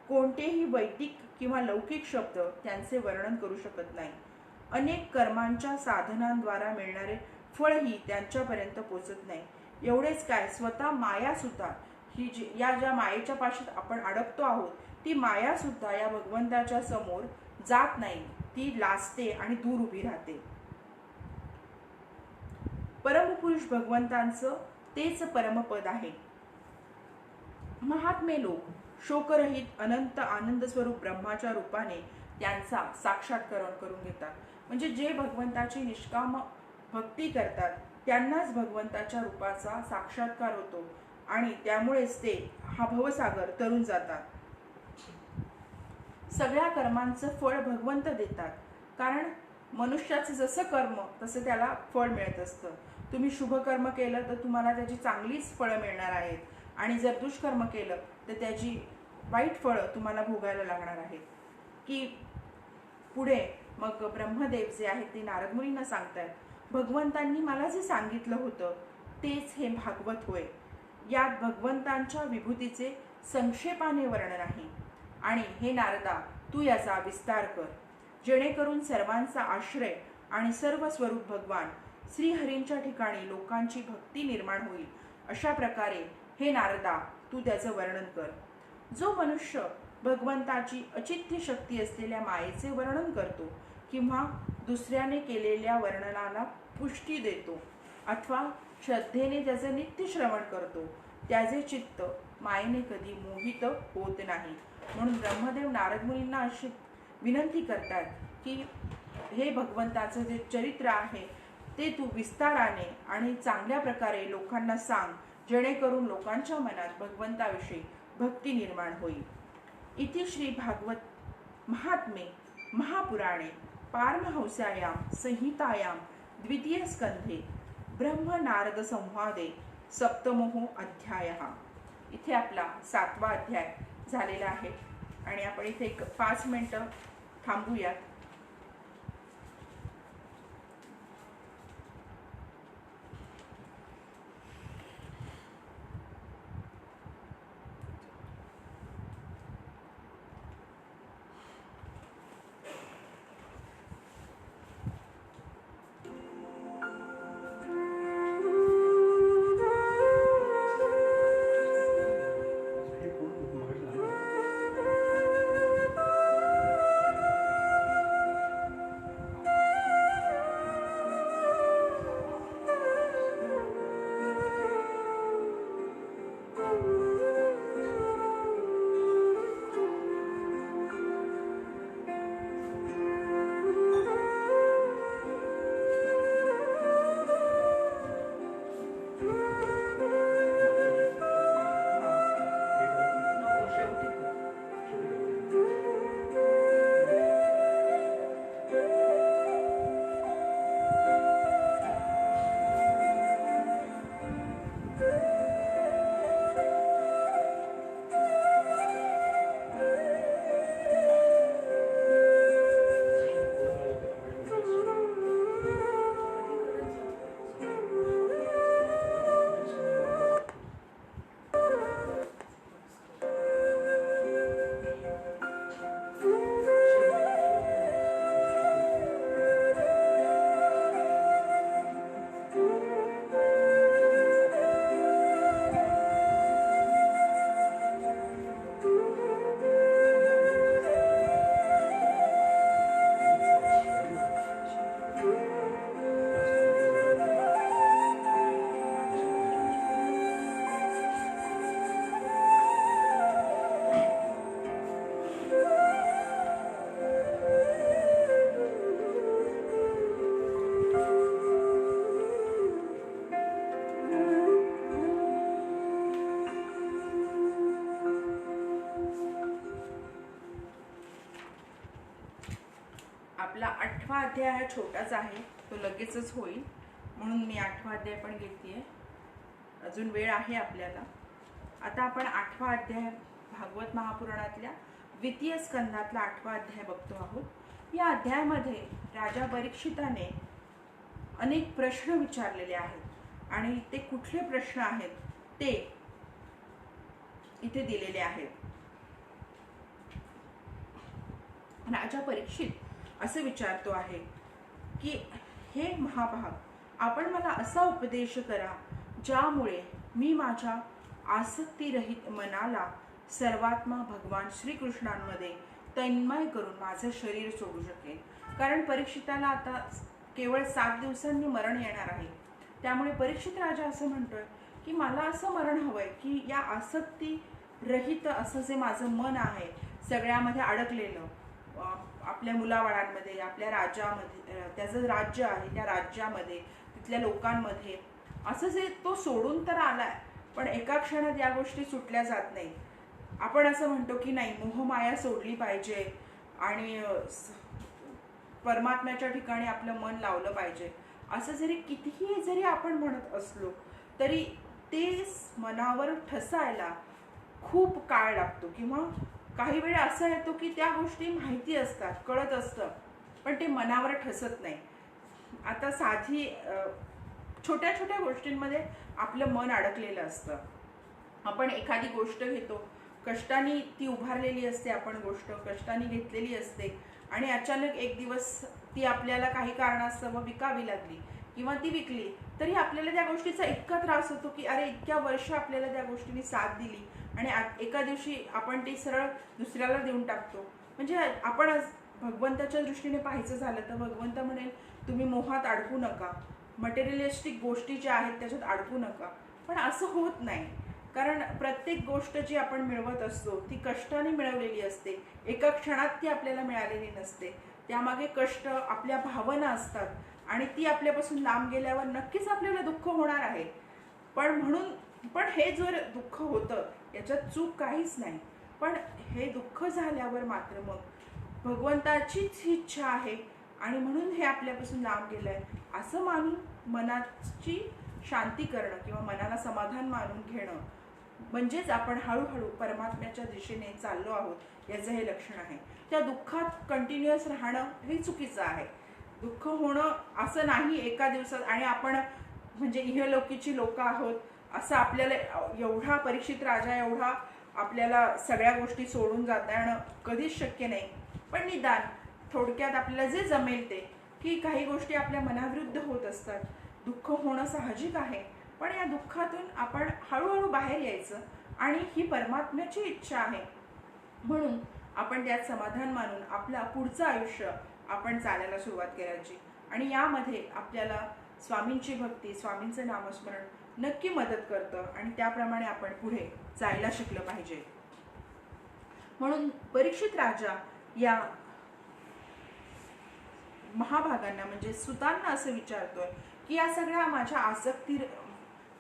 कोणतेही वैदिक किंवा लौकिक शब्द त्यांचे वर्णन करू शकत नाही. अनेक कर्मांच्या साधनांद्वारा मिळणारे फळही त्यांच्यापर्यंत पोचत नाही. एवढेच काय, स्वतः माया सुद्धा ही या ज्या मायेच्या पाशात आपण अडकतो आहोत ती माया सुद्धा या भगवंताच्या समोर जात नाही, ती लाजते आणि दूर उभी राहते. परमपुरुष भगवंतांचं तेच परमपद आहे. महात्मे लोक शोकरहित अनंत आनंद स्वरूप ब्रह्माच्या रूपाने त्यांचा साक्षात्कार करून घेतात. म्हणजे जे भगवंताची निष्काम भक्ती करतात त्यांनाच भगवंताच्या रूपाचा साक्षात्कार होतो आणि त्यामुळेच ते हा भवसागर तरून जातात. सगळ्या कर्मांचं फळ भगवंत देतात, कारण मनुष्याचं जसं कर्म तसं त्याला फळ मिळत असतं. तुम्ही शुभ कर्म केलं तर तुम्हाला त्याची चांगलीच फळं मिळणार आहेत आणि जर दुष्कर्म केलं तर त्याची वाईट फळं तुम्हाला भोगायला लागणार आहेत. की पुढे मग ब्रह्मदेव जे आहेत ते नारद मुनींना सांगतात, भगवंतांनी मला जे सांगितलं होतं तेच हे भागवत होय. यात भगवंतांच्या विभूतीचे संक्षेपाने वर्णन आहे आणि हे नारदा तू याचा विस्तार कर, जेणेकरून सर्वांचा आश्रय आणि सर्व स्वरूप भगवान श्रीहरींच्या ठिकाणी लोकांची भक्ती निर्माण होईल. अशा प्रकारे हे नारदा तू त्याचं वर्णन कर. जो मनुष्य भगवंताची अचिंत्य शक्ती असलेल्या मायेचे वर्णन करतो किंवा दुसऱ्याने केलेल्या वर्णनाला पुष्टी देतो अथवा श्रद्धेने त्याचे नित्य श्रवण करतो, त्याचे चित्त मायेने कधी मोहित होत नाही. म्हणून ब्रह्मदेव नारद मुनींना अशी विनंती करतात की हे भगवंताचं जे चरित्र आहे ते तू विस्ताराने आणि चांगल्या प्रकारे लोकांना सांग, जेणेकरून लोकांच्या मनात भगवंताविषयी भक्ती निर्माण होईल. इति श्री भागवत महात्मे महापुराणे पारमहंस्यायां संहितायां द्वितीय स्कंधे ब्रह्म नारद संवादे सप्तमो अध्यायः. इथे आपला 7वा अध्याय झालेला आहे आणि आपण इथे एक 5 मिनिटं थांबूयात. आपला 8वा अध्याय हा छोटाच आहे, तो लगेचच होईल म्हणून मी 8वा अध्याय पण घेतलीये. अजून वेळ आहे आपल्याला. आता आपण 8वा अध्याय भागवत महापुराणातल्या द्वितीय स्कंदातला 8वा अध्याय बघतो आहोत. या अध्यायामध्ये राजा परीक्षिताने अनेक प्रश्न विचारलेले आहेत आणि ते कुठले प्रश्न आहेत ते इथे दिलेले आहेत. राजा परीक्षित असे विचारतो आहे की हे महाभाग, आपण मला असा उपदेश करा ज्यामुळे मी माझ्या आसक्तीरहित मनाला सर्वात्मा भगवान श्रीकृष्णांमध्ये तन्मय करून माझे शरीर सोडू शकेन. कारण परीक्षिताला आता केवळ 7 दिवसांनी मरण येणार आहे. त्यामुळे परीक्षित राजा असं म्हणतोय की मला असं मरण हवंय की या आसक्ती रहित असं जे माझं मन आहे सगळ्यामध्ये अडकलेलं, आपल्या मुलाबाळांमध्ये, आपल्या राज्यामध्ये, त्याचं राज्य आहे त्या राज्यामध्ये, तिथल्या लोकांमध्ये, असं जे तो सोडून तर आलाय पण एका क्षणात या गोष्टी सुटल्या जात नाही. आपण असं म्हणतो की नाही, मोहमाया सोडली पाहिजे आणि परमात्म्याच्या ठिकाणी आपलं मन लावलं पाहिजे. असं कितीही जरी आपण म्हणत असलो तरी ते मनावर ठसायला खूप काळ लागतो किंवा काही वेळा असं येतो की त्या गोष्टी माहिती असतात, कळत असतं, पण ते मनावर ठसत नाही. आता साधी छोट्या छोट्या गोष्टींमध्ये आपलं मन अडकलेलं असतं. आपण एखादी गोष्ट घेतो, कष्टाने ती उभारलेली असते, आपण गोष्ट कष्टाने घेतलेली असते आणि अचानक एक दिवस ती आपल्याला काही कारणास्तव विकावी लागली किंवा ती विकली, तरी आपल्याला त्या गोष्टीचा इतका त्रास होतो की अरे इतक्या वर्ष आपल्याला त्या गोष्टीने साथ दिली आणि एका दिवशी आपण ती सरळ दुसऱ्याला देऊन टाकतो. म्हणजे आपण भगवंताच्या दृष्टीने पाहायचं झालं तर भगवंत म्हणेल तुम्ही मोहात अडकू नका, मटेरियलिस्टिक गोष्टी ज्या आहेत त्याच्यात अडकू नका. पण असं होत नाही, कारण प्रत्येक गोष्ट जी आपण मिळवत असतो ती कष्टाने मिळवलेली असते. एका क्षणात ती आपल्याला मिळालेली नसते. त्यामागे कष्ट, आपल्या भावना असतात आणि ती आपल्यापासून लांब गेल्यावर नक्कीच आपल्याला दुःख होणार आहे. पण हे जर दुःख होतं याच्यात चूक काहीच नाही. पण हे दुःख झाल्यावर मात्र मग भगवंताचीच इच्छा आहे आणि म्हणून हे आपल्यापासून लांब गेलंय असं मानून मनाची शांती करणं किंवा मनाला समाधान मानून घेणं, म्हणजेच आपण हळूहळू परमात्म्याच्या दिशेने चाललो आहोत याचं हे लक्षण आहे. त्या दुःखात कंटिन्युअस राहणं हे चुकीचं आहे. दुःख होणं असं नाही एका दिवसात, आणि आपण म्हणजे इहलोकीची लोक आहोत असं आपल्याला एवढा परीक्षित राजा एवढा आपल्याला सगळ्या गोष्टी सोडून जाता येणं कधीच शक्य नाही. पण निदान थोडक्यात आपल्याला जे जमेल ते, की काही गोष्टी आपल्या मनाविरुद्ध होत असतात. दुःख होणं साहजिक आहे, पण या दुःखातून आपण हळूहळू बाहेर यायचं आणि ही परमात्म्याची इच्छा आहे म्हणून आपण त्यात समाधान मानून आपलं पुढचं आयुष्य आपण चालायला सुरुवात करायची. आणि यामध्ये आपल्याला स्वामींची भक्ती, स्वामींचं नामस्मरण नक्की मदत करतं आणि त्याप्रमाणे आपण पुढे जायला शिकलं पाहिजे. म्हणून परीक्षित राजा या महाभागांना म्हणजे सुतांना असं विचारतोय की या सगळ्या माझ्या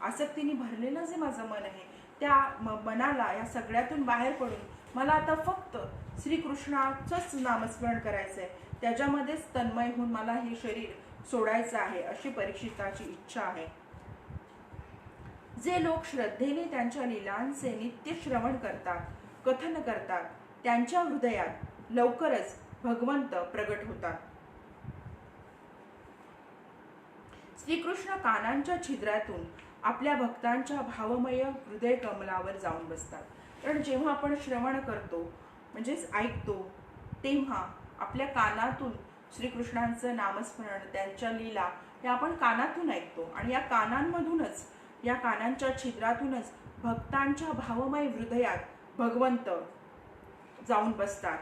आसक्तीने भरलेलं जे माझं मन आहे त्या मनाला या सगळ्यातून बाहेर पडून मला आता फक्त श्रीकृष्णाचंच नामस्मरण करायचंय, त्याच्यामध्येच तन्मय होऊन मला हे शरीर सोडायचं आहे अशी परीक्षिताची इच्छा आहे. जे लोक श्रद्धेने त्यांच्या लीलांचे नित्य श्रवण करतात, कथन करतात, त्यांच्या हृदयात लवकरच भगवंत प्रगट होतात. श्रीकृष्ण कानांच्या छिद्रातून आपल्या भक्तांच्या भावमय हृदय कमलावर जाऊन बसतात. कारण जेव्हा आपण श्रवण करतो म्हणजेच ऐकतो तेव्हा आपल्या कानातून श्रीकृष्णांचं नामस्मरण, त्यांच्या लीला या आपण कानातून ऐकतो आणि या कानांमधूनच, या कानांच्या छिद्रातूनच भक्तांच्या भावमय हृदयात भगवंत जाऊन बसतात.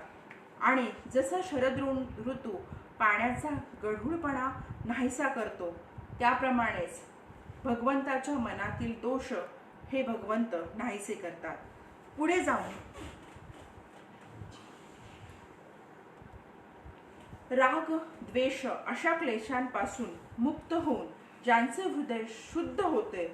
आणि जसं शरद ऋतू पाण्याचा गढूळपणा नाहीसा करतो त्याप्रमाणेच भगवंताच्या मनातील दोष हे भगवंत नाहीसे करतात. पुढे जाऊन राग, द्वेष अशा क्लेशांपासून मुक्त होऊन ज्यांचे हृदय शुद्ध होते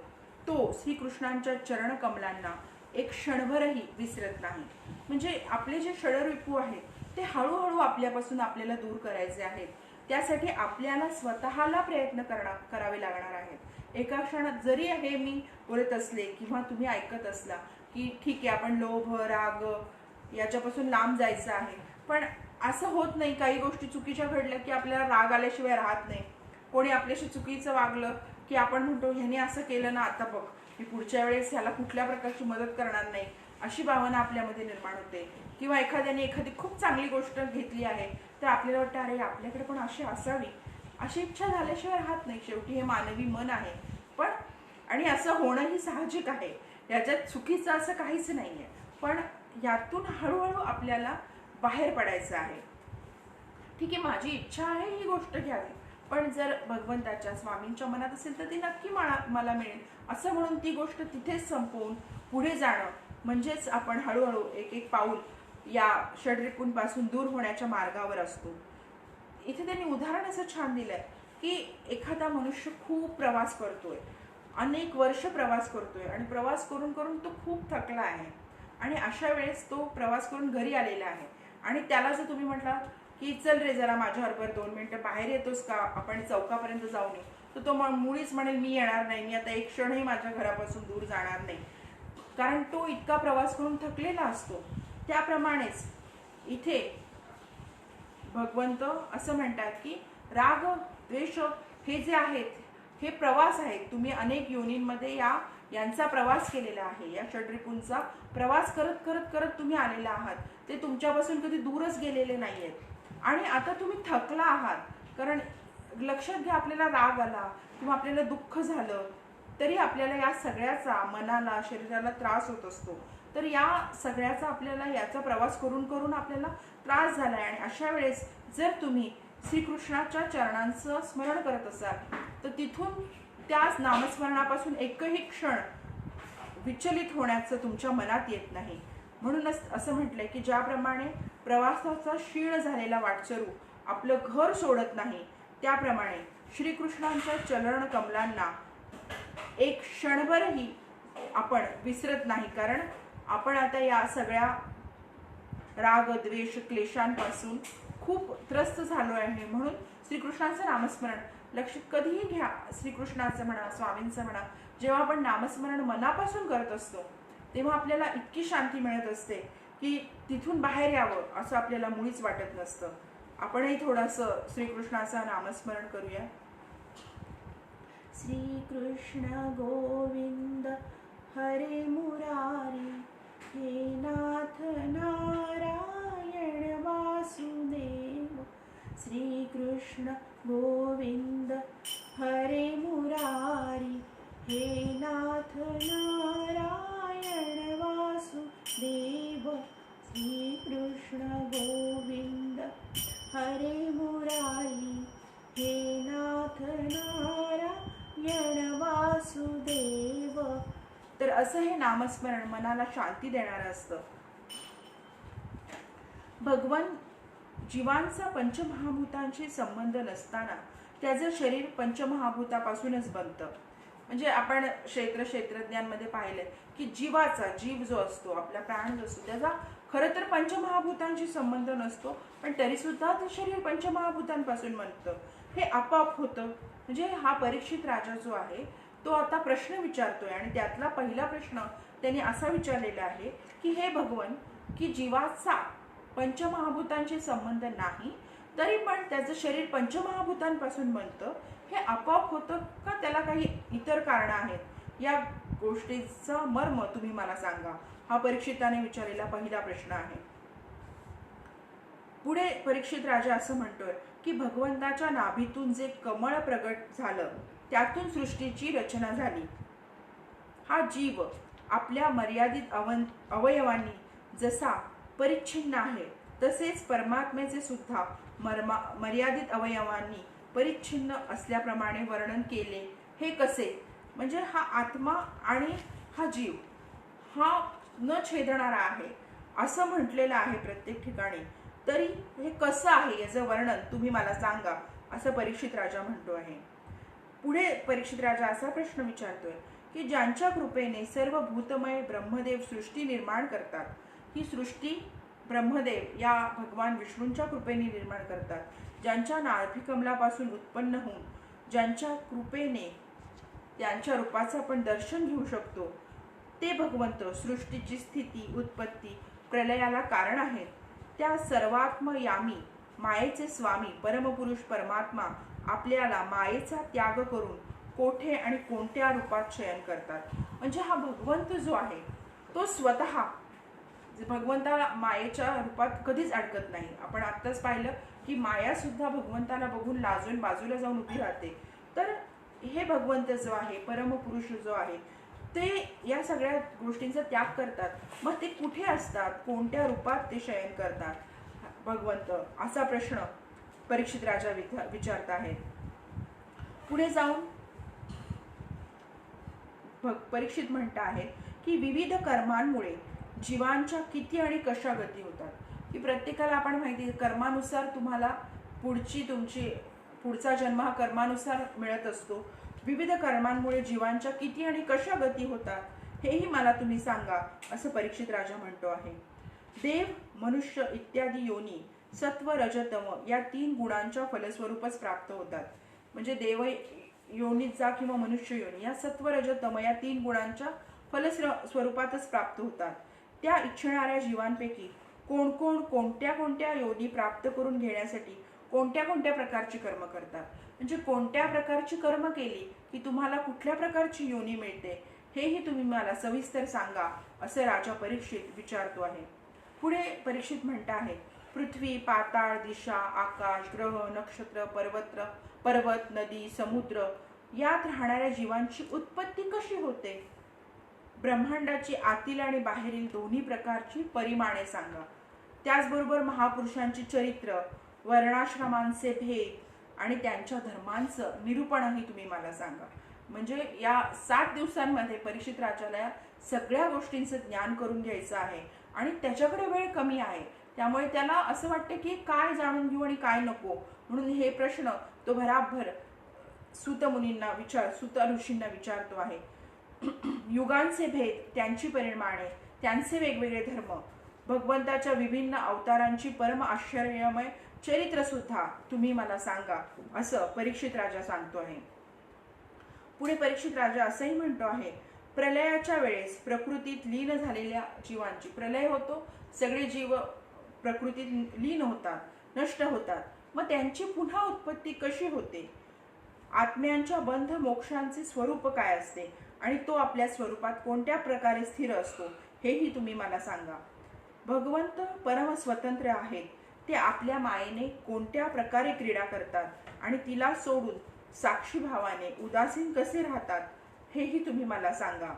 तो श्रीकृष्णांच्या चरण कमलांना एक क्षणभरही विसरत नाही. म्हणजे आपले जे षडरिपू आहेत ते हळूहळू आपल्यापासून आपल्याला दूर करायचे आहेत. त्यासाठी आपल्याला स्वतःला प्रयत्न करावे लागणार आहेत. एका क्षणात जरी हे मी बोलत असले किंवा तुम्ही ऐकत असला की ठीक आहे आपण लोभ, राग याच्यापासून लांब जायचं आहे, पण असं होत नाही. काही गोष्टी चुकीच्या घडल्या की आपल्याला राग आल्याशिवाय राहत नाही. कोणी आपल्याशी चुकीचं वागलं की आपण म्हणतो ह्याने असं केलं ना, आता बघ मी पुढच्या वेळेस ह्याला कुठल्या प्रकारची मदत करणार नाही अशी भावना आपल्यामध्ये निर्माण होते. किंवा एखाद्याने एखादी खूप चांगली गोष्ट घेतली आहे तर आपल्याला वाटतं अरे आपल्याकडे पण अशी असावी, अशी इच्छा झाल्याशिवाय राहत नाही. शेवटी हे मानवी मन आहे. पण आणि असं होणंही साहजिक आहे, याच्यात चुकीचं असं काहीच नाहीये. पण यातून हळूहळू आपल्याला बाहेर पडायचं आहे. ठीक आहे, माझी इच्छा आहे ही गोष्ट घ्यावी, पण जर भगवंताच्या स्वामींच्या मनात असेल तर ती नक्की मला मिळेल असं म्हणून ती गोष्ट तिथेच संपवून पुढे जाणं म्हणजेच आपण हळूहळू एक एक पाऊल या षडरिपूंपासून दूर होण्याच्या मार्गावर असतो. इथे त्यांनी उदाहरण असं छान दिलंय की एखादा मनुष्य खूप प्रवास करतोय, अनेक वर्ष प्रवास करतोय आणि प्रवास करून करून तो खूप थकला आहे आणि अशा वेळेस तो प्रवास करून घरी आलेला आहे आणि त्याला जर तुम्ही म्हटला की चल रे जरा माझ्याबरोबर 2 मिनिटं बाहेर येतोस का, आपण चौकापर्यंत जाऊन येऊ, तर तो मुळीच म्हणेल मी येणार नाही, मी आता एक क्षणही माझ्या घरापासून दूर जाणार नाही, कारण तो इतका प्रवास करून थकलेला असतो. त्याप्रमाणेच इथे भगवंत असं म्हणतात की राग, द्वेष हे जे आहेत हे प्रवास आहेत. तुम्ही अनेक योनींमध्ये यांचा प्रवास केलेला आहे, या षडरिपूंचा प्रवास करत करत करत तुम्ही आलेला आहात. ते तुमच्यापासून कधी दूरच गेलेले नाहीयेत आणि आता तुम्ही थकला आहात. कारण लक्षात घ्या, आपल्याला राग आला किंवा आपल्याला दुःख झालं तरी आपल्याला या सगळ्याचा मनाला शरीराला त्रास होत असतो. तर या सगळ्याचा आपल्याला याचा प्रवास करून करून आपल्याला त्रास झाला आहे. आणि अशा वेळेस जर तुम्ही श्रीकृष्णाच्या चरणांचं स्मरण करत असाल तर तिथून त्या नामस्मरणापासून एकही क्षण विचलित होण्याचं तुमच्या मनात येत नाही. म्हणूनच असं म्हटलंय की ज्याप्रमाणे प्रवासाचा क्षीण झालेला वाटसरू आपलं घर सोडत नाही, त्याप्रमाणे श्रीकृष्णांच्या चरण कमलांना एक क्षणभरही आपण विसरत नाही. कारण आपण आता या सगळ्या राग द्वेष क्लेशांपासून खूप त्रस्त झालो आहे. म्हणून श्रीकृष्णाचं नामस्मरण लक्षात कधीही घ्या. श्रीकृष्णाचं म्हणा, स्वामींचं म्हणा, जेव्हा आपण नामस्मरण मनापासून करत असतो तेव्हा आपल्याला इतकी शांती मिळत असते की तिथून बाहेर यावं असं आपल्याला मुळीच वाटत नसतं. आपणही थोडंसं श्रीकृष्णाचं नामस्मरण करूया. श्रीकृष्ण गोविंद हरे मुरारी, हे नाथ नारायण वासुदेव. श्रीकृष्ण गोविंद हरे मुरारी, हे नाथ नारायण वासुदेव. श्रीकृष्ण गोविंद हरे मुरारी, हे नाथ नारायण वासुदेव. तर असं हे नामस्मरण मनाला शांती देणारं असतं. भगवान जीवांचा पंचमहाभूतांशी संबंध नसताना त्याचं शरीर पंचमहाभूतापासूनच बनतं. म्हणजे आपण क्षेत्रज्ञांमध्ये पाहिलंय की जीव जो असतो, आपला प्राण जो असतो, त्याचा खरं तर पंचमहाभूतांशी संबंध नसतो, पण तरी सुद्धा ते शरीर पंचमहाभूतांपासून बनतं. हे आपोआप होतं. म्हणजे हा परीक्षित राजा जो आहे तो आता प्रश्न विचारतोय आणि त्यातला पहिला प्रश्न त्यांनी असा विचारलेला आहे की हे भगवन, की जीवाचा पंचमहाभूतांशी संबंध नाही तरी पण त्याचं शरीर पंचमहाभूतांपासून बनतं, हे आपोआप होतं का त्याला काही इतर कारणं आहेत? या गोष्टीचा मर्म तुम्ही मला सांगा. हा परीक्षिताने विचारलेला पहिला प्रश्न आहे. पुढे परीक्षित राजा असं म्हणतोय की भगवंताच्या नाभीतून जे कमळ प्रगट झालं त्यातून सृष्टीची रचना झाली. हा जीव आपल्या मर्यादित अवयवांनी जसा परिच्छिन्न आहे तसेच परमात्म्याचे सुद्धा मर्यादित अवयवांनी परिच्छिन्न असल्याप्रमाणे वर्णन केले. हे कसे? म्हणजे हा आत्मा आणि हा जीव हा न छेदणारा आहे असं म्हटलेलं आहे प्रत्येक ठिकाणी. तरी हे कसं आहे याचं वर्णन तुम्ही मला सांगा असं परीक्षित राजा म्हणतो आहे. पुढे परीक्षित राजा असा प्रश्न विचारतोय की ज्यांच्या कृपेने सर्व भूतमय ब्रह्मदेव सृष्टी निर्माण करतात, ही सृष्टी ब्रह्मदेव या भगवान विष्णूंच्या कृपेने निर्माण करतात, ज्यांच्या नाभिकमलापासून उत्पन्न होऊन ज्यांच्या कृपेने त्यांच्या रूपाचं आपण दर्शन घेऊ शकतो, ते भगवंत सृष्टीची स्थिती उत्पत्ती प्रलयाला कारण आहेत. त्या सर्वात्मयामी मायेचे स्वामी परमपुरुष परमात्मा आपल्याला मायेचा त्याग करून कोठे आणि कोणत्या रूपात शयन करतात. म्हणजे हा भगवंत जो आहे तो स्वतः भगवंताला मायेच्या रूपात कधीच अडकत नाही. आपण आत्ताच पाहिलं की माया सुद्धा भगवंताला बघून लाजून बाजूला जाऊन उभी राहते. तर हे भगवंत जो आहे परमपुरुष जो आहे ते या सगळ्या गोष्टींचा त्याग करतात. मग ते कुठे असतात, कोणत्या रूपात ते शयन करतात भगवंत, असा प्रश्न परीक्षित राजा विचारत आहेत. पुढे जाऊन परीक्षित म्हणत आहेत की विविध कर्मांमुळे जीवांच्या किती आणि कशा गती होतात. की प्रत्येकाला आपण माहिती कर्मानुसार तुम्हाला पुढचा जन्म हा कर्मानुसार मिळत असतो. विविध कर्मांमुळे जीवांच्या किती आणि कशा गती होतात हेही मला तुम्ही सांगा असं परीक्षित राजा म्हणतो आहे. देव मनुष्य इत्यादी योनी सत्व रजतम या 3 गुणांच्या फलस्वरूपच प्राप्त होतात. म्हणजे देव योनीत जा किंवा मनुष्य योनी या सत्व रजतम या 3 गुणांच्या फलस्वरूपातच प्राप्त होतात. त्या इच्छणाऱ्या जीवांपैकी कोण कोण कोणत्या कोणत्या योनी प्राप्त करून घेण्यासाठी कोणत्या कोणत्या प्रकारची कर्म करतात. म्हणजे कोणत्या प्रकारची कर्म केली की तुम्हाला कुठल्या प्रकारची योनी मिळते हेही तुम्ही मला सविस्तर सांगा असं राजा परीक्षित विचारतो आहे. पुढे परीक्षित म्हणत आहे पृथ्वी पाताळ दिशा आकाश ग्रह नक्षत्र पर्वत नदी समुद्र यात राहणाऱ्या जीवांची उत्पत्ती कशी होते? ब्रह्मांडाची आतील आणि बाहेरील दोन्ही प्रकारची परिमाणे सांगा. त्याचबरोबर महापुरुषांची चरित्र, वर्णाश्रमांचे भेद आणि त्यांच्या धर्मांचं निरूपणही तुम्ही मला सांगा. म्हणजे या 7 दिवसांमध्ये परीक्षित राजाला सगळ्या गोष्टींचं ज्ञान करून घ्यायचं आहे आणि त्याच्याकडे वेळ कमी आहे. त्यामुळे त्याला असं वाटतं की काय जाणून घेऊ आणि काय नको, म्हणून हे प्रश्न तो भराभर सूत ऋषींना विचारतो आहे. युगांचे भेद, त्यांची परिमाणे, त्यांचे वेगवेगळे धर्म, भगवंताच्या विभिन्न अवतारांची परम आश्चर्यमय चरित्र सुद्धा तुम्ही मला सांगा, असं परीक्षित राजा सांगतो आहे. पुढे परीक्षित राजा असंही म्हणतो आहे, प्रलयाच्या वेळेस प्रकृतीत लीन झालेल्या जीवांची, प्रलय होतो, सगळे जीव प्रकृतीत लीन होतात, नष्ट होतात, मग त्यांची पुन्हा उत्पत्ती कशी होते? आत्म्यांच्या बंध मोक्षांचे स्वरूप काय असते आणि तो आपल्या स्वरूपात कोणत्या प्रकारे स्थिर असतो, हेही तुम्ही मला सांगा. भगवंत परम स्वतंत्र आहेत, ते आपल्या मायेने कोणत्या प्रकारे क्रीडा करतात आणि तिला सोडून साक्षी भावाने उदासीन कसे राहतात, हेही तुम्ही मला सांगा.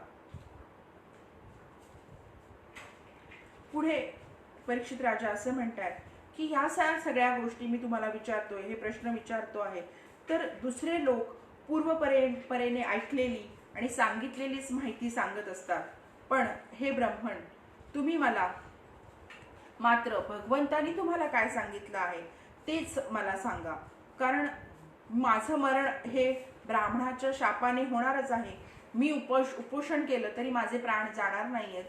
पुढे परीक्षित राजा असं म्हणतात की ह्या सगळ्या गोष्टी मी तुम्हाला विचारतोय, हे प्रश्न विचारतो आहे, तर दुसरे लोक पूर्वपरेने ऐकलेली आणि सांगितलेलीच माहिती सांगत असतात, पण हे ब्राह्मण तुम्ही मला मात्र भगवंतानी तुम्हाला काय सांगितलं आहे तेच मला सांगा. कारण माझं मरण हे ब्राह्मणाच्या शापाने होणारच आहे. मी उपोषण केलं तरी माझे प्राण जाणार नाहीयेत,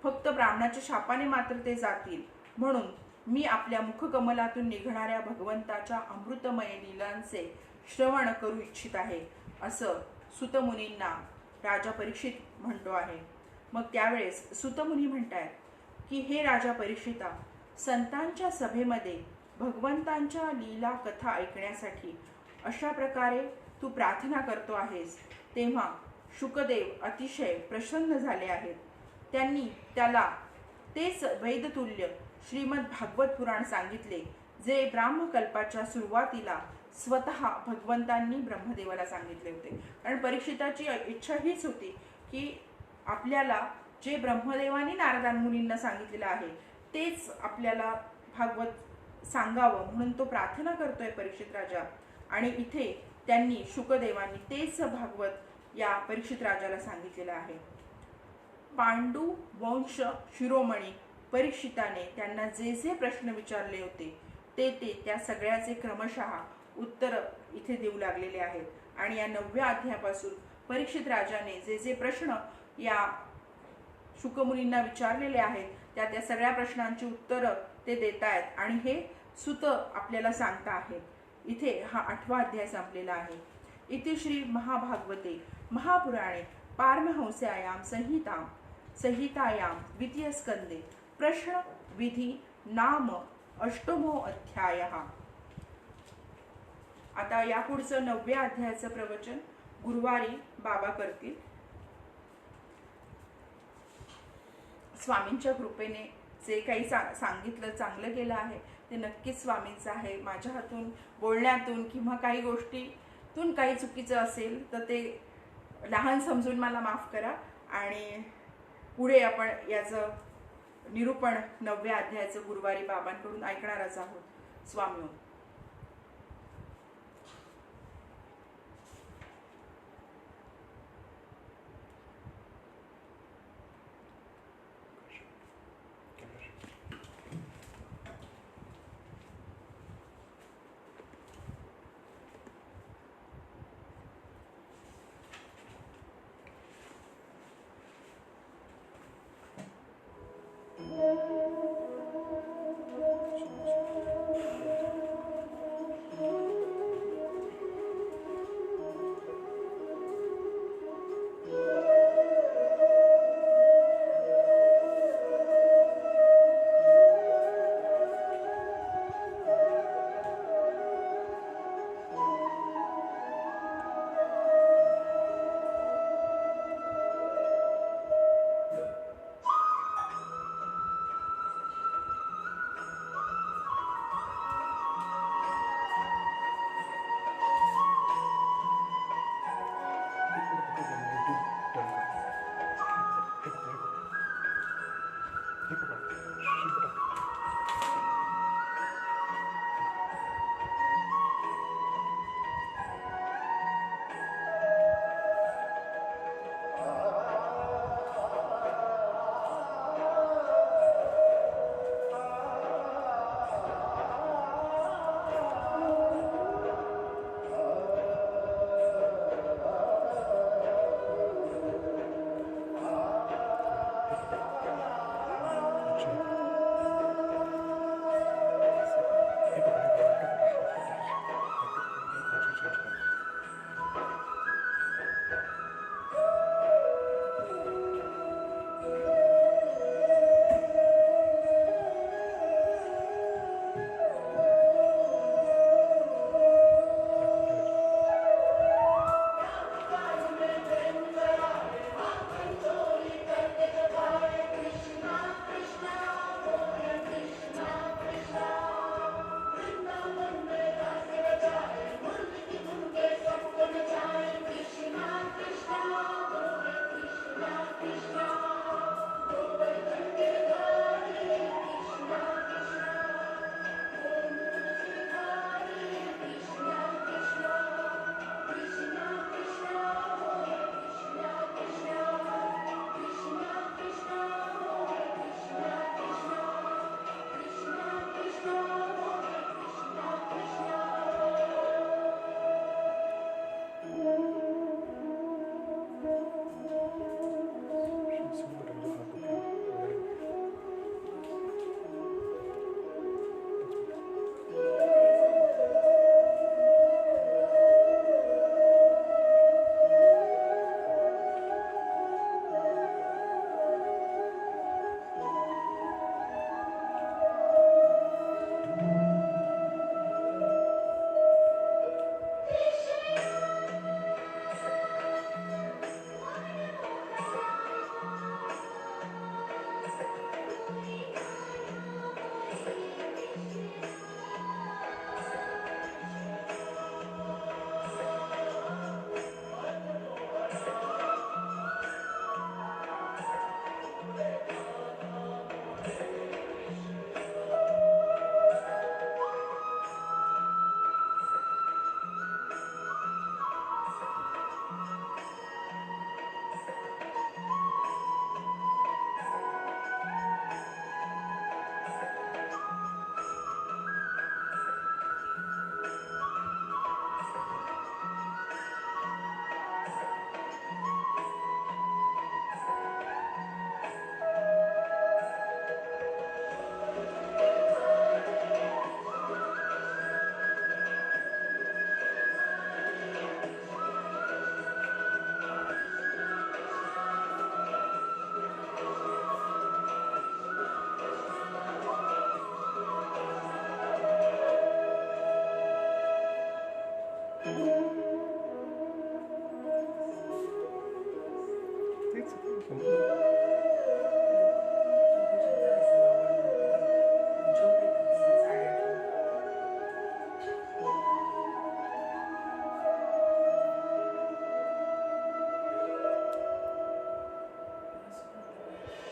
फक्त ब्राह्मणाच्या शापाने मात्र ते जातील. म्हणून मी आपल्या मुखकमलातून निघणाऱ्या भगवंताच्या अमृतमय लीलांचे श्रवण करू इच्छित आहे, असं सुतमुनींना राजा परीक्षित म्हणतो आहे. मग त्यावेळेस सुतमुनी म्हणतात की हे राजा परीक्षिता, संतांच्या सभेमध्ये भगवंतांच्या लीला कथा ऐकण्यासाठी अशा प्रकारे तू प्रार्थना करतो आहेस, तेव्हा शुकदेव अतिशय प्रसन्न झाले आहेत. त्यांनी त्याला तेच वेदतुल्य श्रीमद भागवत पुराण सांगितले, जे ब्राह्मकल्पाच्या सुरुवातीला स्वतः भगवंतांनी ब्रह्मदेवाला सांगितले होते. कारण परीक्षिताची इच्छा हीच होती की आपल्याला जे ब्रह्मदेवानी नारदान मुनींना सांगितलेलं आहे तेच आपल्याला भागवत सांगावं, म्हणून तो प्रार्थना करतोय परीक्षित राजा. आणि इथे त्यांनी शुकदेवांनी तेच भागवत या परीक्षित राजाला सांगितलेलं आहे. पांडू वंश शिरोमणी परीक्षिताने त्यांना जे जे प्रश्न विचारले होते ते त्या सगळ्याचे क्रमशः उत्तर इथे देऊ लागलेले आहेत. आणि या 9व्या अध्यायापासून परीक्षित राजाने जे जे प्रश्न या शुकमुनींना विचारलेले आहेत त्या सगळ्या प्रश्नांची उत्तरं ते देत आहेत आणि हे सुत आपल्याला सांगता आहेत. इथे हा 8वा अध्याय संपलेला आहे. इथे श्री महाभागवते महापुराणे पारमहंस्यायाम संहितायाम द्वितीय स्कंदे प्रश्न विधी नाम 8मो अध्यायः. आता या पुढचं 9व्या अध्यायाचं प्रवचन गुरुवारी बाबा करतील. स्वामींच्या कृपेने जे काही सांगितलं चांगलं केलं आहे ते नक्कीच स्वामींचं आहे. माझ्या हातून बोलण्यातून किंवा काही गोष्टीतून काही चुकीचं असेल तर ते लहान समजून मला माफ करा. आणि पुढे आपण याचं निरूपण 9व्या अध्यायाचं गुरुवारी बाबांकडून ऐकणारच आहोत. स्वामी.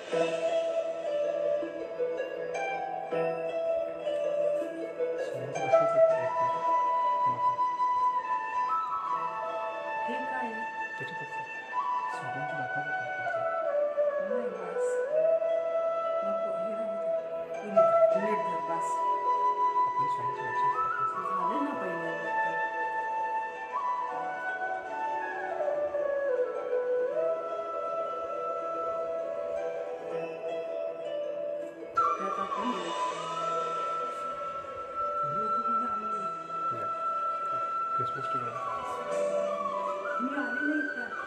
हे काय आहे? नाही बस नको हे राहू दे. नीट धर बस. झालं ना पहिल्यांदा ते. त्यात आपण युट्यूबमध्ये आणले. क्रिसमस ट्री मी आले नाही त्यात.